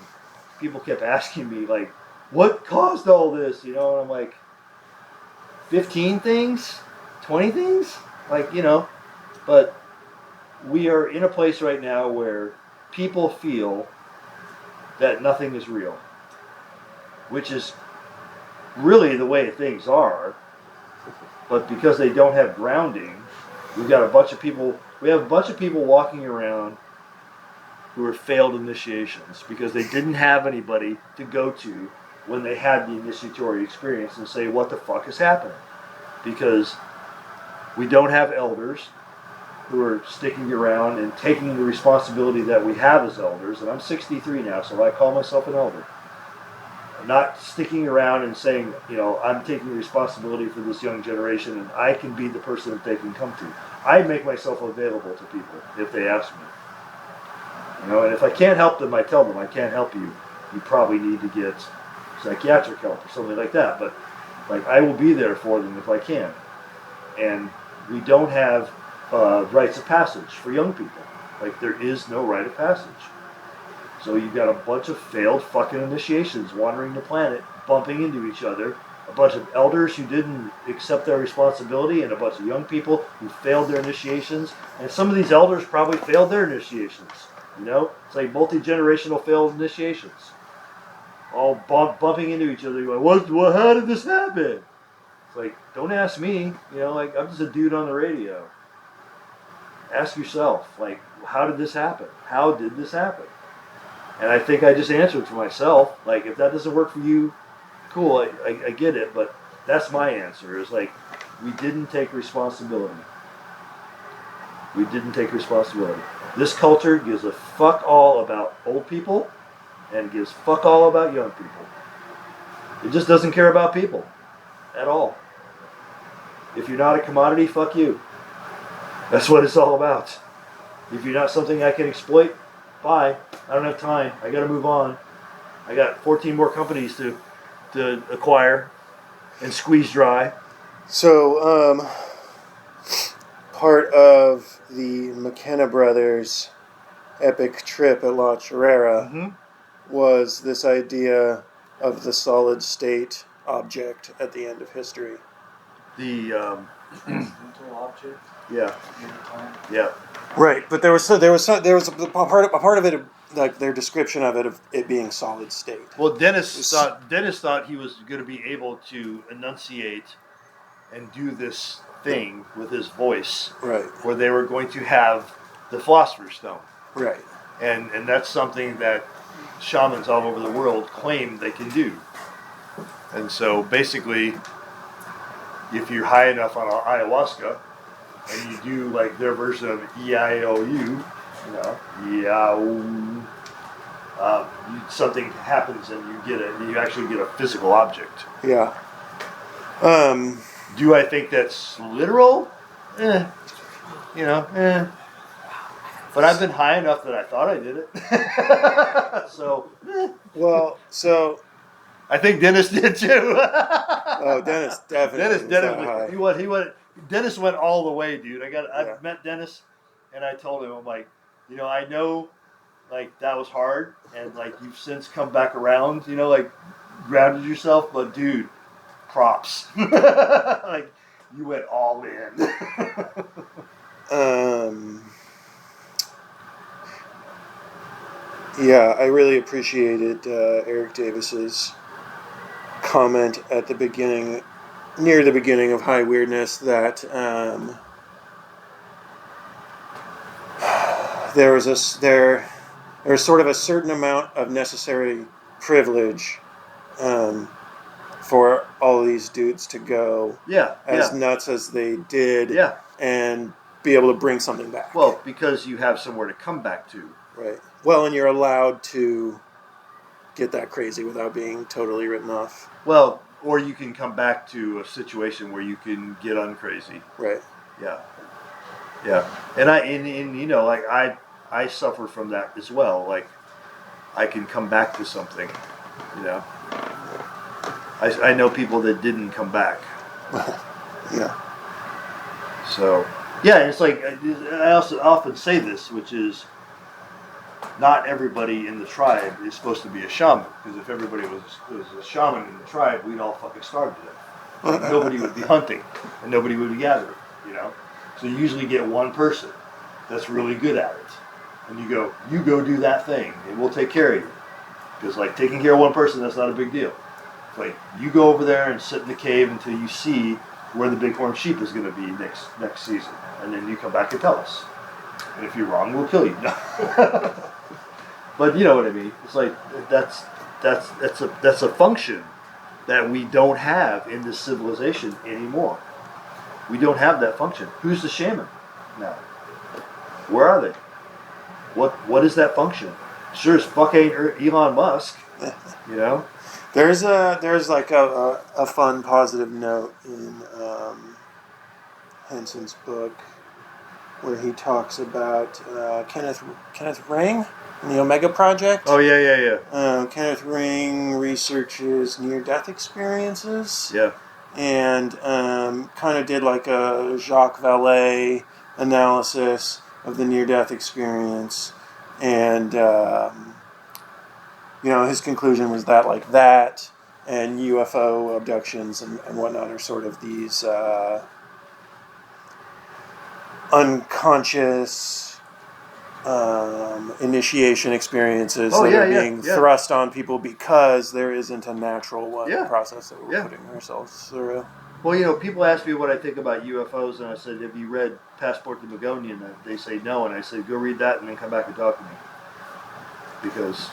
Speaker 1: people kept asking me like, what caused all this, you know? And I'm like, 15 things, 20 things, like, you know. But we are in a place right now where people feel that nothing is real, which is really the way things are. But because they don't have grounding, we have a bunch of people walking around who are failed initiations because they didn't have anybody to go to when they had the initiatory experience and say, what the fuck is happening? Because we don't have elders who are sticking around and taking the responsibility that we have as elders. And I'm 63 now, so I call myself an elder. I'm not sticking around and saying, you know, I'm taking responsibility for this young generation and I can be the person that they can come to. I make myself available to people if they ask me. You know, and if I can't help them, I tell them, I can't help you. You probably need to get psychiatric help or something like that. But, like, I will be there for them if I can. And we don't have rites of passage for young people. Like, there is no rite of passage. So you've got a bunch of failed fucking initiations wandering the planet, bumping into each other, a bunch of elders who didn't accept their responsibility, and a bunch of young people who failed their initiations. And some of these elders probably failed their initiations. You know? It's like multi-generational failed initiations. All bumping into each other, going, how did this happen? It's like, don't ask me. You know, like, I'm just a dude on the radio. Ask yourself, like, how did this happen? How did this happen? And I think I just answered for myself. Like, if that doesn't work for you, cool, I get it. But that's my answer. Is like, we didn't take responsibility. We didn't take responsibility. This culture gives a fuck all about old people and gives fuck all about young people. It just doesn't care about people at all. If you're not a commodity, fuck you. That's what it's all about. If you're not something I can exploit, bye. I don't have time. I got to move on. I got 14 more companies to acquire and squeeze dry.
Speaker 2: So, part of the McKenna brothers' epic trip at La Chorrera was this idea of the solid state object at the end of history.
Speaker 1: The
Speaker 4: Mental object.
Speaker 1: yeah,
Speaker 4: Time.
Speaker 1: yeah.
Speaker 2: Right, but there was a part of it, like their description of it being solid state.
Speaker 1: Well, Dennis thought he was going to be able to enunciate and do this thing with his voice,
Speaker 2: Right.
Speaker 1: where they were going to have the Philosopher's Stone,
Speaker 2: Right.
Speaker 1: and that's something that shamans all over the world claim they can do. And so basically, if you're high enough on ayahuasca, and you do like their version of E-I-O-U, you know, something happens and you actually get a physical object.
Speaker 2: Yeah.
Speaker 1: Do I think that's literal? You know, But I've been high enough that I thought I did it. So.
Speaker 2: Well, so.
Speaker 1: I think Dennis did too.
Speaker 2: Oh, Dennis definitely.
Speaker 1: Dennis went all the way, dude. I've met Dennis, and I told him, I'm like, you know, I know, like, that was hard, and like you've since come back around, you know, like grounded yourself, but dude, props. Like, you went all in.
Speaker 2: Yeah, I really appreciated Eric Davis's comment at the beginning, near the beginning of High Weirdness, that there was sort of a certain amount of necessary privilege for all these dudes to go
Speaker 1: Yeah,
Speaker 2: as
Speaker 1: yeah,
Speaker 2: nuts as they did
Speaker 1: yeah.
Speaker 2: and be able to bring something back.
Speaker 1: Well, because you have somewhere to come back to.
Speaker 2: Right. Well, and you're allowed to get that crazy without being totally written off.
Speaker 1: Well, or you can come back to a situation where you can get uncrazy.
Speaker 2: Right.
Speaker 1: Yeah, yeah. And you know, like I suffer from that as well. Like I can come back to something. You know, I know people that didn't come back.
Speaker 2: Yeah.
Speaker 1: So yeah, it's like I also often say this, which is not everybody in the tribe is supposed to be a shaman. Because if everybody was a shaman in the tribe, we'd all fucking starve to death. Like, nobody would be hunting, and nobody would be gathering. You know, so you usually get one person that's really good at it, and you go do that thing, and we'll take care of you. Because like taking care of one person, that's not a big deal. It's like you go over there and sit in the cave until you see where the bighorn sheep is going to be next season, and then you come back and tell us. And if you're wrong, we'll kill you. But you know what I mean. It's like that's a function that we don't have in this civilization anymore. We don't have that function. Who's the shaman now? Where are they? What is that function? Sure as fuck ain't Elon Musk. You know.
Speaker 2: There's like a fun positive note in Henson's book where he talks about Kenneth Ring and the Omega Project.
Speaker 1: Oh yeah.
Speaker 2: Kenneth Ring researches near-death experiences.
Speaker 1: Yeah.
Speaker 2: And kind of did like a Jacques Vallée analysis of the near-death experience, and his conclusion was that like that and UFO abductions and whatnot are sort of these unconscious initiation experiences that are being thrust on people because there isn't a natural process that we're putting ourselves through.
Speaker 1: Well, you know, people ask me what I think about UFOs, and I said, have you read Passport to Magonia? And they say no, and I said, go read that and then come back and talk to me. Because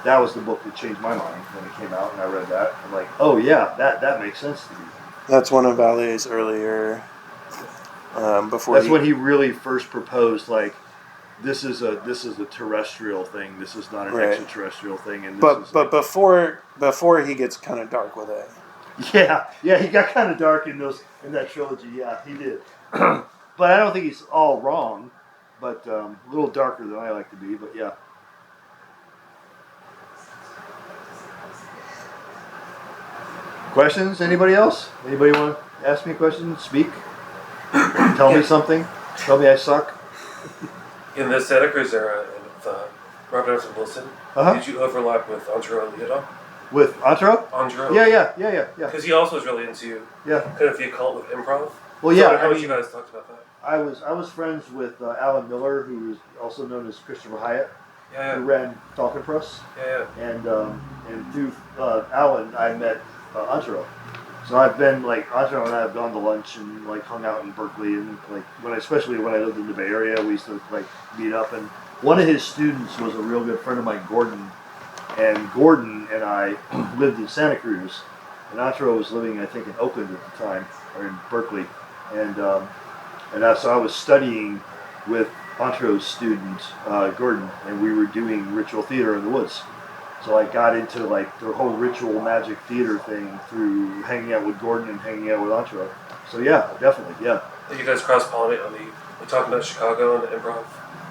Speaker 1: that was the book that changed my mind when it came out, and I read that. I'm like, oh yeah, that makes sense to me.
Speaker 2: That's one of Vallée's earlier,
Speaker 1: when he really first proposed, like, this is a terrestrial thing. This is not an extraterrestrial thing. And
Speaker 2: before he gets kind of dark with it.
Speaker 1: Yeah, he got kind of dark in that trilogy. Yeah, he did. But I don't think he's all wrong. But a little darker than I like to be. But yeah. Questions? Anybody else? Anybody want to ask me a question? Speak. Tell me something. Tell me I suck.
Speaker 5: In the Santa Cruz era, with Robert Anderson Wilson, did you overlap with Andrew Lee at all?
Speaker 1: With Antro?
Speaker 5: Andrew?
Speaker 1: Yeah.
Speaker 5: Because he also was really into kind of the occult with improv.
Speaker 1: Well, yeah.
Speaker 5: So how much you guys talked about that?
Speaker 1: I was friends with Alan Miller, who was also known as Christopher Hyatt, who ran Talking Press.
Speaker 5: Yeah.
Speaker 1: And through Alan, I met Antro. So I've been like Antro and I have gone to lunch and like hung out in Berkeley, and like especially when I lived in the Bay Area, we used to like meet up. And one of his students was a real good friend of mine, Gordon. And Gordon and I lived in Santa Cruz, and Antro was living, I think, in Oakland at the time, or in Berkeley. And so I was studying with Antro's student, Gordon, and we were doing ritual theater in the woods. So I got into like the whole ritual magic theater thing through hanging out with Gordon and hanging out with Antro. So yeah, definitely, yeah.
Speaker 5: Did you guys cross-pollinate on we're talking about Chicago and the improv?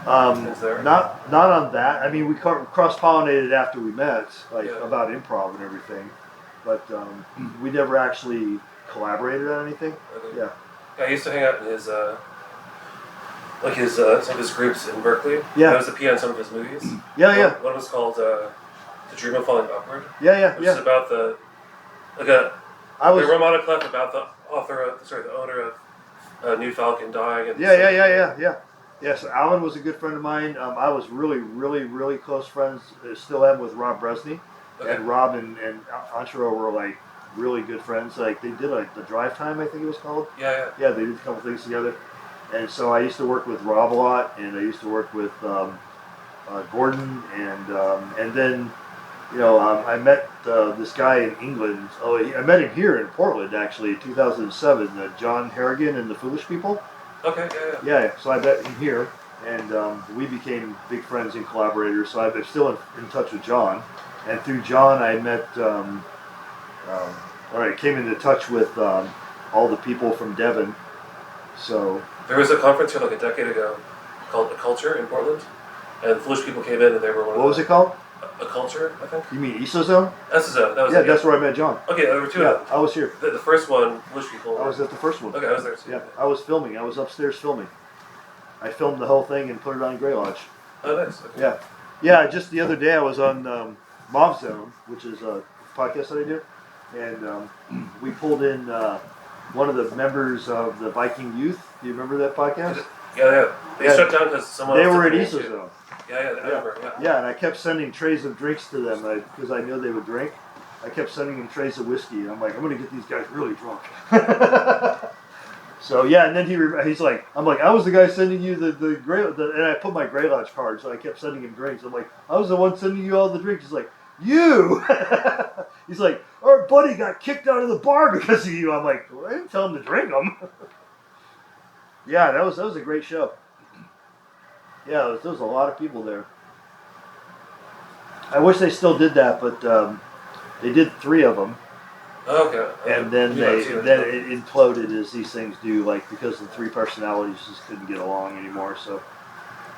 Speaker 1: Not on that. I mean, we cross-pollinated after we met, about improv and everything, but we never actually collaborated on anything.
Speaker 5: Okay.
Speaker 1: Yeah.
Speaker 5: I used to hang out in his some of his groups in Berkeley.
Speaker 1: Yeah.
Speaker 5: I was the PA on some of his movies.
Speaker 1: Yeah.
Speaker 5: One was called The Dream of Falling Upward.
Speaker 1: Yeah.
Speaker 5: Which is about the Romana Clef about the owner of New Falcon dying. And
Speaker 1: Yeah. Yes, Alan was a good friend of mine. I was really, really, really close friends, still am, with Rob Bresney. Okay. And Rob and Antro were like really good friends. Like they did like the Drive Time, I think it was called.
Speaker 5: Yeah.
Speaker 1: Yeah, they did a couple things together. And so I used to work with Rob a lot, and I used to work with Gordon, and then I met this guy in England. I met him here in Portland actually, in 2007. John Harrigan and the Foolish People.
Speaker 5: Okay, yeah.
Speaker 1: Yeah, so I met him here, and we became big friends and collaborators. So I'm still in touch with John, and through John I met, came into touch with all the people from Devon. So
Speaker 5: There was a conference here like a decade ago called A Culture in Portland, and Foolish People came in and they were one of
Speaker 1: what was it called?
Speaker 5: A Culture, I think.
Speaker 1: You mean Isozone?
Speaker 5: That's that was
Speaker 1: Yeah,
Speaker 5: it,
Speaker 1: that's where I met John.
Speaker 5: Okay, there were two
Speaker 1: Yeah,
Speaker 5: of them.
Speaker 1: I was here.
Speaker 5: The first one, Foolish People.
Speaker 1: I was at the first one.
Speaker 5: Okay, I was there too.
Speaker 1: Yeah, I was filming. I was upstairs filming. I filmed the whole thing and put it on Grey Lodge.
Speaker 5: Oh, nice. Okay.
Speaker 1: Yeah, yeah. Just the other day, I was on Mob Zone, which is a podcast that I do, and we pulled in one of the members of the Viking Youth. Do you remember that podcast?
Speaker 5: Yeah. They
Speaker 1: Yeah.
Speaker 5: shut down because someone
Speaker 1: They
Speaker 5: else
Speaker 1: were at
Speaker 5: took the name, too.
Speaker 1: Isozone.
Speaker 5: Yeah, I remember. Yeah.
Speaker 1: Yeah, and I kept sending trays of drinks to them because I knew they would drink. I kept sending them trays of whiskey, and I'm like, I'm gonna get these guys really drunk. So yeah, and then he's like, I'm like, I was the guy sending you and I put my Grey Lodge card, so I kept sending him drinks. I'm like, I was the one sending you all the drinks. He's like, you? He's like, our buddy got kicked out of the bar because of you. I'm like, well, I didn't tell him to drink them. Yeah, that was a great show. Yeah, there was a lot of people there. I wish they still did that, but they did 3 of them.
Speaker 5: Oh, okay.
Speaker 1: And then it imploded as these things do, like because the 3 personalities just couldn't get along anymore. So,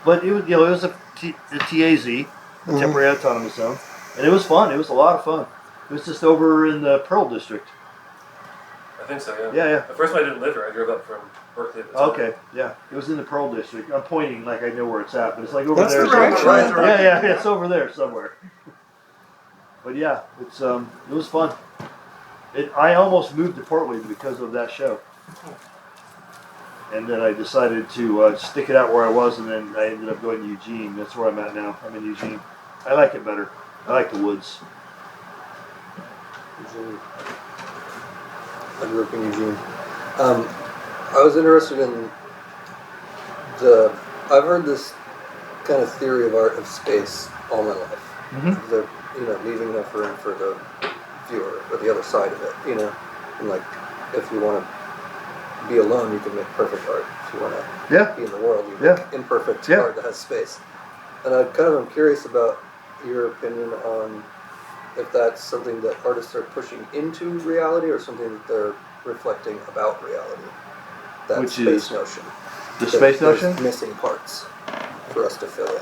Speaker 1: but it was a TAZ, Temporary Autonomous Zone, and it was fun. It was a lot of fun. It was just over in the Pearl District.
Speaker 5: I think so. Yeah.
Speaker 1: Yeah.
Speaker 5: The first one I didn't live here. I drove up from Berkeley at the time.
Speaker 1: Okay. Yeah. It was in the Pearl District. I'm pointing like I know where it's at, but it's like over
Speaker 2: That's
Speaker 1: there.
Speaker 2: the direction.
Speaker 1: Somewhere. Yeah. It's over there somewhere. But yeah, it was fun. I almost moved to Portland because of that show. And then I decided to stick it out where I was, and then I ended up going to Eugene. That's where I'm at now. I'm in Eugene. I like it better. I like the woods.
Speaker 6: Eugene. I grew up in Eugene. I was interested in I've heard this kind of theory of art of space all my life.
Speaker 1: Mm-hmm.
Speaker 6: Leaving enough room for the viewer or the other side of it, and like if you want to be alone, you can make perfect art. If you want to be in the world, you make imperfect art that has space. And I kind of am curious about your opinion on if that's something that artists are pushing into reality or something that they're reflecting about reality. That
Speaker 1: Which
Speaker 6: space
Speaker 1: is
Speaker 6: notion.
Speaker 1: the space
Speaker 6: There's
Speaker 1: notion?
Speaker 6: missing parts for us to fill in.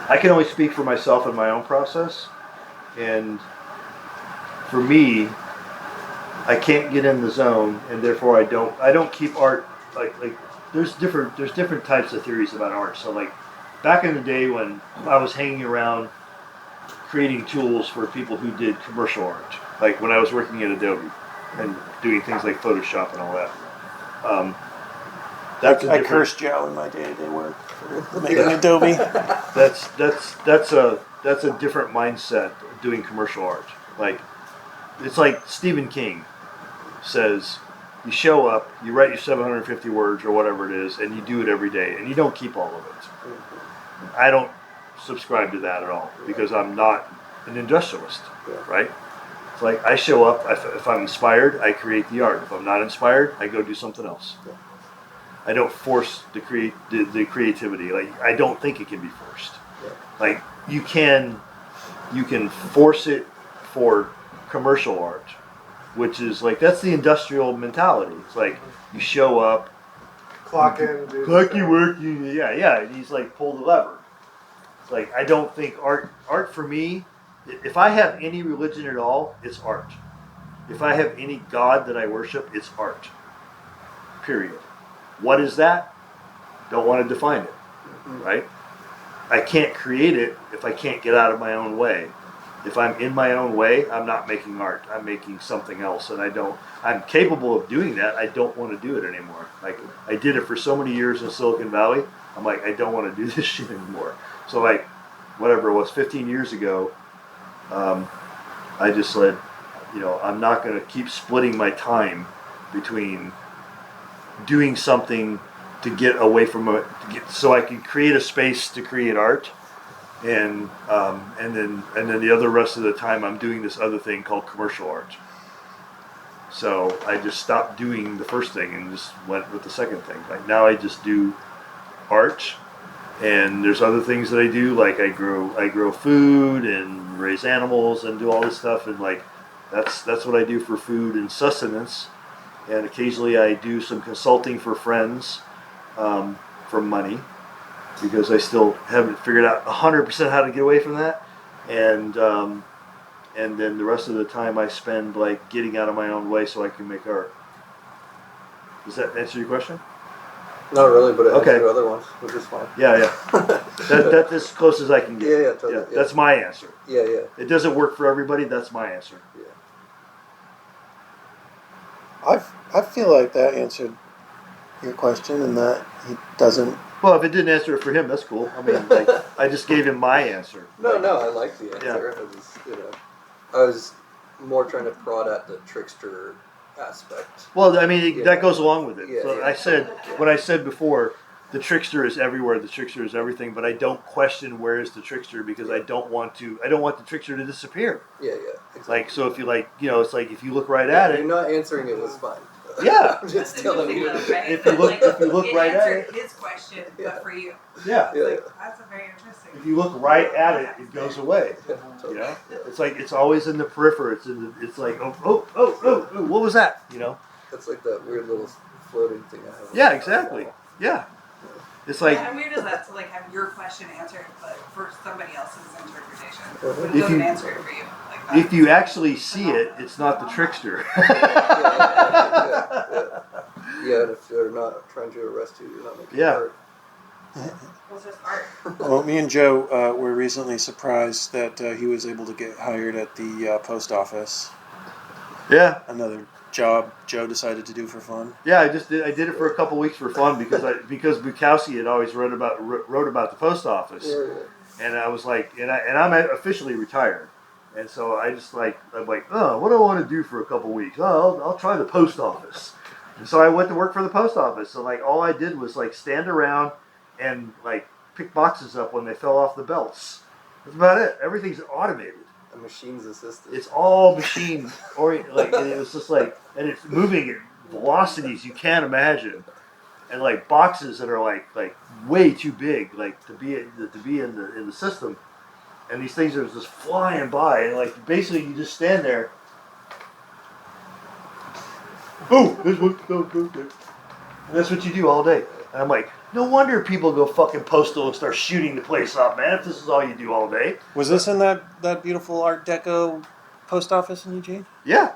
Speaker 1: I can only speak for myself and my own process, and for me, I can't get in the zone, and therefore I don't keep art like there's different types of theories about art. So like back in the day when I was hanging around creating tools for people who did commercial art, like when I was working at Adobe and doing things like Photoshop and all that.
Speaker 2: I cursed Joe in my day-to-day work for making Adobe.
Speaker 1: That's a different mindset doing commercial art. Like it's like Stephen King says, you show up, you write your 750 words or whatever it is, and you do it every day, and you don't keep all of it. I don't subscribe to that at all because I'm not an industrialist, right? It's like I show up, if I'm inspired, I create the art. If I'm not inspired, I go do something else. I don't force the creativity. Like I don't think it can be forced. Like you can force it for commercial art, which is like that's the industrial mentality. It's like you show up,
Speaker 3: Clock in, do
Speaker 1: clock your work, and he's like pull the lever. It's like I don't think art for me. If I have any religion at all, it's art. If I have any God that I worship, it's art. Period. What is that? Don't want to define it, right? I can't create it if I can't get out of my own way. If I'm in my own way, I'm not making art. I'm making something else, and I'm capable of doing that. I don't want to do it anymore. Like I did it for so many years in Silicon Valley. I'm like, I don't want to do this shit anymore. So like, whatever it was, 15 years ago, I just said, I'm not going to keep splitting my time between doing something to get away from it, so I can create a space to create art, and then the other rest of the time I'm doing this other thing called commercial art. So I just stopped doing the first thing and just went with the second thing. Like now I just do art, and there's other things that I do, like I grow food and raise animals and do all this stuff, and like that's what I do for food and sustenance. And occasionally I do some consulting for friends for money, because I still haven't figured out 100% how to get away from that. And then the rest of the time I spend like getting out of my own way so I can make art. Does that answer your question?
Speaker 6: Not really, but it
Speaker 1: Okay.
Speaker 6: answered other ones, which is fine.
Speaker 1: Yeah. That's as close as I can get.
Speaker 6: Yeah, totally. Yeah.
Speaker 1: That's my answer.
Speaker 6: Yeah.
Speaker 1: It doesn't work for everybody. That's my answer.
Speaker 6: Yeah.
Speaker 2: I feel like that answered your question, and that he doesn't.
Speaker 1: Well, if it didn't answer it for him, that's cool. I mean, like, I just gave him my answer.
Speaker 6: No, I like the answer.
Speaker 1: Yeah.
Speaker 6: I was more trying to prod at the trickster aspect.
Speaker 1: Well, I mean, that goes along with it.
Speaker 6: Yeah,
Speaker 1: So
Speaker 6: yeah.
Speaker 1: I said, what I said before, the trickster is everywhere. The trickster is everything. But I don't question where is the trickster, because I don't want the trickster to disappear.
Speaker 6: Yeah. Exactly.
Speaker 1: Like, so if you it's like if you look right at
Speaker 6: You're
Speaker 1: it.
Speaker 6: not answering it was fine.
Speaker 1: Yeah.
Speaker 6: I'm just telling you.
Speaker 1: If you look right at it.
Speaker 7: His question, but for you.
Speaker 1: Yeah.
Speaker 7: That's a very interesting.
Speaker 1: If you look right at it, it goes away. You know, it's like it's always in the periphery. It's like oh, what was that? You know.
Speaker 6: That's like that weird little floating thing I have.
Speaker 1: Yeah, exactly. Yeah. It's like
Speaker 7: How weird is that to like have your question answered, but for somebody else's interpretation?
Speaker 6: Mhm.
Speaker 7: But
Speaker 1: If
Speaker 7: it doesn't
Speaker 1: you-
Speaker 7: answer it for you. Like that.
Speaker 1: if you actually see it, it's not the trickster.
Speaker 6: Yeah, and if they're not trying to arrest you, you're not making
Speaker 1: Yeah.
Speaker 6: art.
Speaker 7: Well, it's just art.
Speaker 2: Well, me and Joe were recently surprised that he was able to get hired at the post office.
Speaker 1: Yeah.
Speaker 2: Another job Joe decided to do for fun.
Speaker 1: Yeah, I did it for a couple weeks for fun because Bukowski had always wrote about the post office, and I was like, and I'm officially retired, and so I'm like, oh, what do I want to do for a couple weeks? Oh, I'll try the post office, and so I went to work for the post office. So like all I did was like stand around and like pick boxes up when they fell off the belts. That's about it. Everything's automated.
Speaker 6: A machine's assisted.
Speaker 1: It's all machine oriented, like, and it was just like, and it's moving at velocities you can't imagine, and like boxes that are like way too big, like to be in the system, and these things are just flying by, and like basically you just stand there. Oh, there's one, go, and that's what you do all day. And I'm like, no wonder people go fucking postal and start shooting the place up, man. If this is all you do all day.
Speaker 2: Was this in that beautiful Art Deco post office in Eugene?
Speaker 1: Yeah.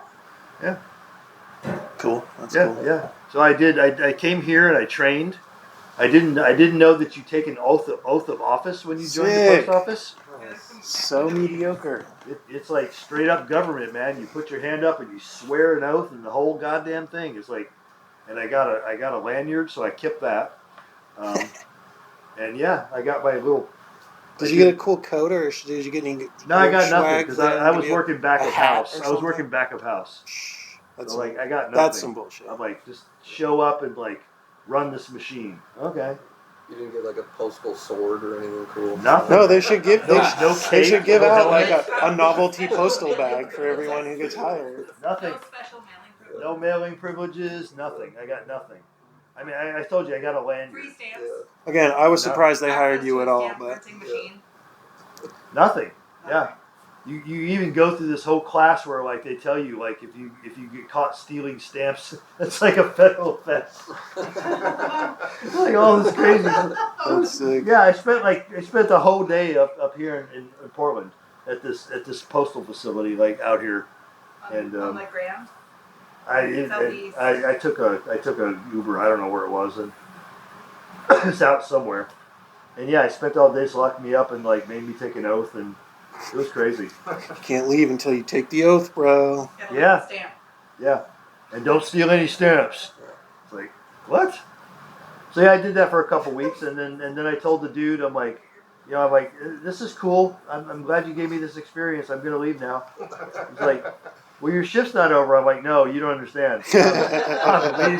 Speaker 2: Cool. That's
Speaker 1: Yeah,
Speaker 2: cool.
Speaker 1: yeah. So I did. I came here and I trained. I didn't know that you take an oath of office when you join the
Speaker 2: Sick.
Speaker 1: post office.
Speaker 2: So mediocre.
Speaker 1: It's like straight up government, man. You put your hand up and you swear an oath and the whole goddamn thing. It's like, and I got a lanyard, so I kept that. And yeah, I got my little.
Speaker 2: Did you get a cool coat, or did you get any?
Speaker 1: No, I got nothing
Speaker 2: swag
Speaker 1: because
Speaker 2: for them?
Speaker 1: I
Speaker 2: Give
Speaker 1: was
Speaker 2: you
Speaker 1: working back
Speaker 2: a
Speaker 1: of
Speaker 2: hat
Speaker 1: house.
Speaker 2: or
Speaker 1: I was
Speaker 2: something?
Speaker 1: working back of house.
Speaker 2: That's
Speaker 1: So like I got nothing.
Speaker 2: that's some bullshit.
Speaker 1: I'm like, just show up and like run this machine. Okay.
Speaker 6: You didn't get like a postal sword or anything cool.
Speaker 1: Nothing.
Speaker 2: No, they should give
Speaker 1: No
Speaker 2: they
Speaker 1: cake,
Speaker 2: should give
Speaker 1: no
Speaker 2: out
Speaker 1: helmet.
Speaker 2: like a novelty postal bag for everyone who gets hired.
Speaker 1: Nothing.
Speaker 7: No special mailing privilege.
Speaker 1: No mailing privileges. Nothing. I got nothing. I mean, I told you I got a lanyard.
Speaker 7: Free stamps.
Speaker 6: Yeah.
Speaker 2: Again, I was
Speaker 1: No.
Speaker 2: surprised they hired you at all,
Speaker 7: Stamp
Speaker 2: but
Speaker 7: printing machine.
Speaker 1: Nothing. Yeah. You even go through this whole class where like they tell you like if you get caught stealing stamps, it's like a federal offense. It's like all this crazy.
Speaker 2: that's sick.
Speaker 1: Yeah, I spent the whole day up here in Portland at this postal facility like out here, and
Speaker 7: On like Graham.
Speaker 1: I took a Uber. I don't know where it was, and it's out somewhere. And yeah, I spent all day. So locked me up and like made me take an oath, and it was crazy.
Speaker 2: You can't leave until you take the oath, bro.
Speaker 1: Yeah.
Speaker 7: Stamp.
Speaker 1: Yeah, and don't steal any stamps. It's like what? So yeah, I did that for a couple weeks, and then I told the dude, I'm like, this is cool. I'm glad you gave me this experience. I'm gonna leave now. He's like, well, your shift's not over. I'm like, no, you don't understand. I'm leaving.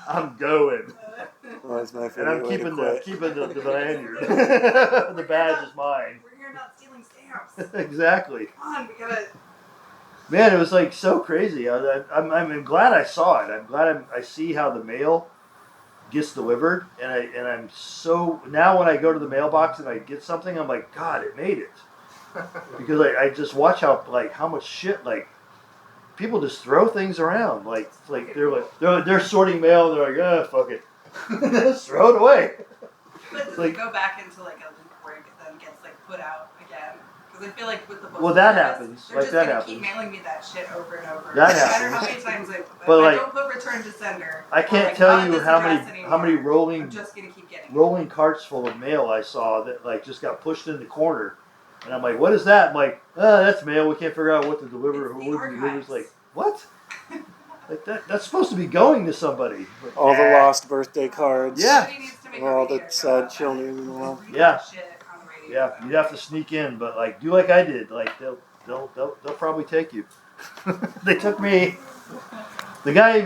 Speaker 1: I'm going.
Speaker 2: That's my
Speaker 1: And
Speaker 2: favorite
Speaker 1: I'm
Speaker 2: way to
Speaker 1: keeping
Speaker 2: quit.
Speaker 1: the lanyard. The badge is mine.
Speaker 7: We're here not stealing stamps.
Speaker 1: Exactly.
Speaker 7: Come on, we gotta.
Speaker 1: Man, it was like so crazy. I'm glad I saw it. I'm glad I see how the mail gets delivered, and I'm so now when I go to the mailbox and I get something, I'm like, God, it made it, because I just watch how much shit people just throw things around they're sorting mail. And they're like, fuck it, just throw it away.
Speaker 7: But does it go back into like a loop where it then gets like put out again? Because I feel like with the postal
Speaker 1: Well, that
Speaker 7: service,
Speaker 1: happens.
Speaker 7: They're
Speaker 1: Like,
Speaker 7: just
Speaker 1: that
Speaker 7: gonna
Speaker 1: happens.
Speaker 7: keep mailing me that shit over and over.
Speaker 1: That
Speaker 7: no matter
Speaker 1: happens.
Speaker 7: how many times
Speaker 1: But,
Speaker 7: I
Speaker 1: like,
Speaker 7: don't put return to sender.
Speaker 1: I
Speaker 7: or,
Speaker 1: can't
Speaker 7: like,
Speaker 1: tell
Speaker 7: not
Speaker 1: you
Speaker 7: this
Speaker 1: how
Speaker 7: address
Speaker 1: many
Speaker 7: anymore.
Speaker 1: rolling
Speaker 7: I'm just gonna keep getting it.
Speaker 1: rolling carts full of mail I saw that just got pushed in the corner, and I'm like, what is that? I'm like, that's mail. We can't figure out what to deliver.
Speaker 7: It's the
Speaker 1: Who would deliver?
Speaker 7: archives.
Speaker 1: It's like, what? Like that's supposed to be going to somebody. But,
Speaker 2: All the lost birthday cards.
Speaker 1: Yeah.
Speaker 7: Somebody needs to make
Speaker 2: And
Speaker 7: a
Speaker 2: all
Speaker 7: radio
Speaker 2: the
Speaker 7: show
Speaker 2: sad
Speaker 7: about
Speaker 2: children
Speaker 7: that.
Speaker 2: in the world.
Speaker 7: Read
Speaker 1: Yeah.
Speaker 7: that shit on the radio.
Speaker 1: Yeah, you'd have to sneak in, but do like I did. They'll probably take you. They took me. The guy even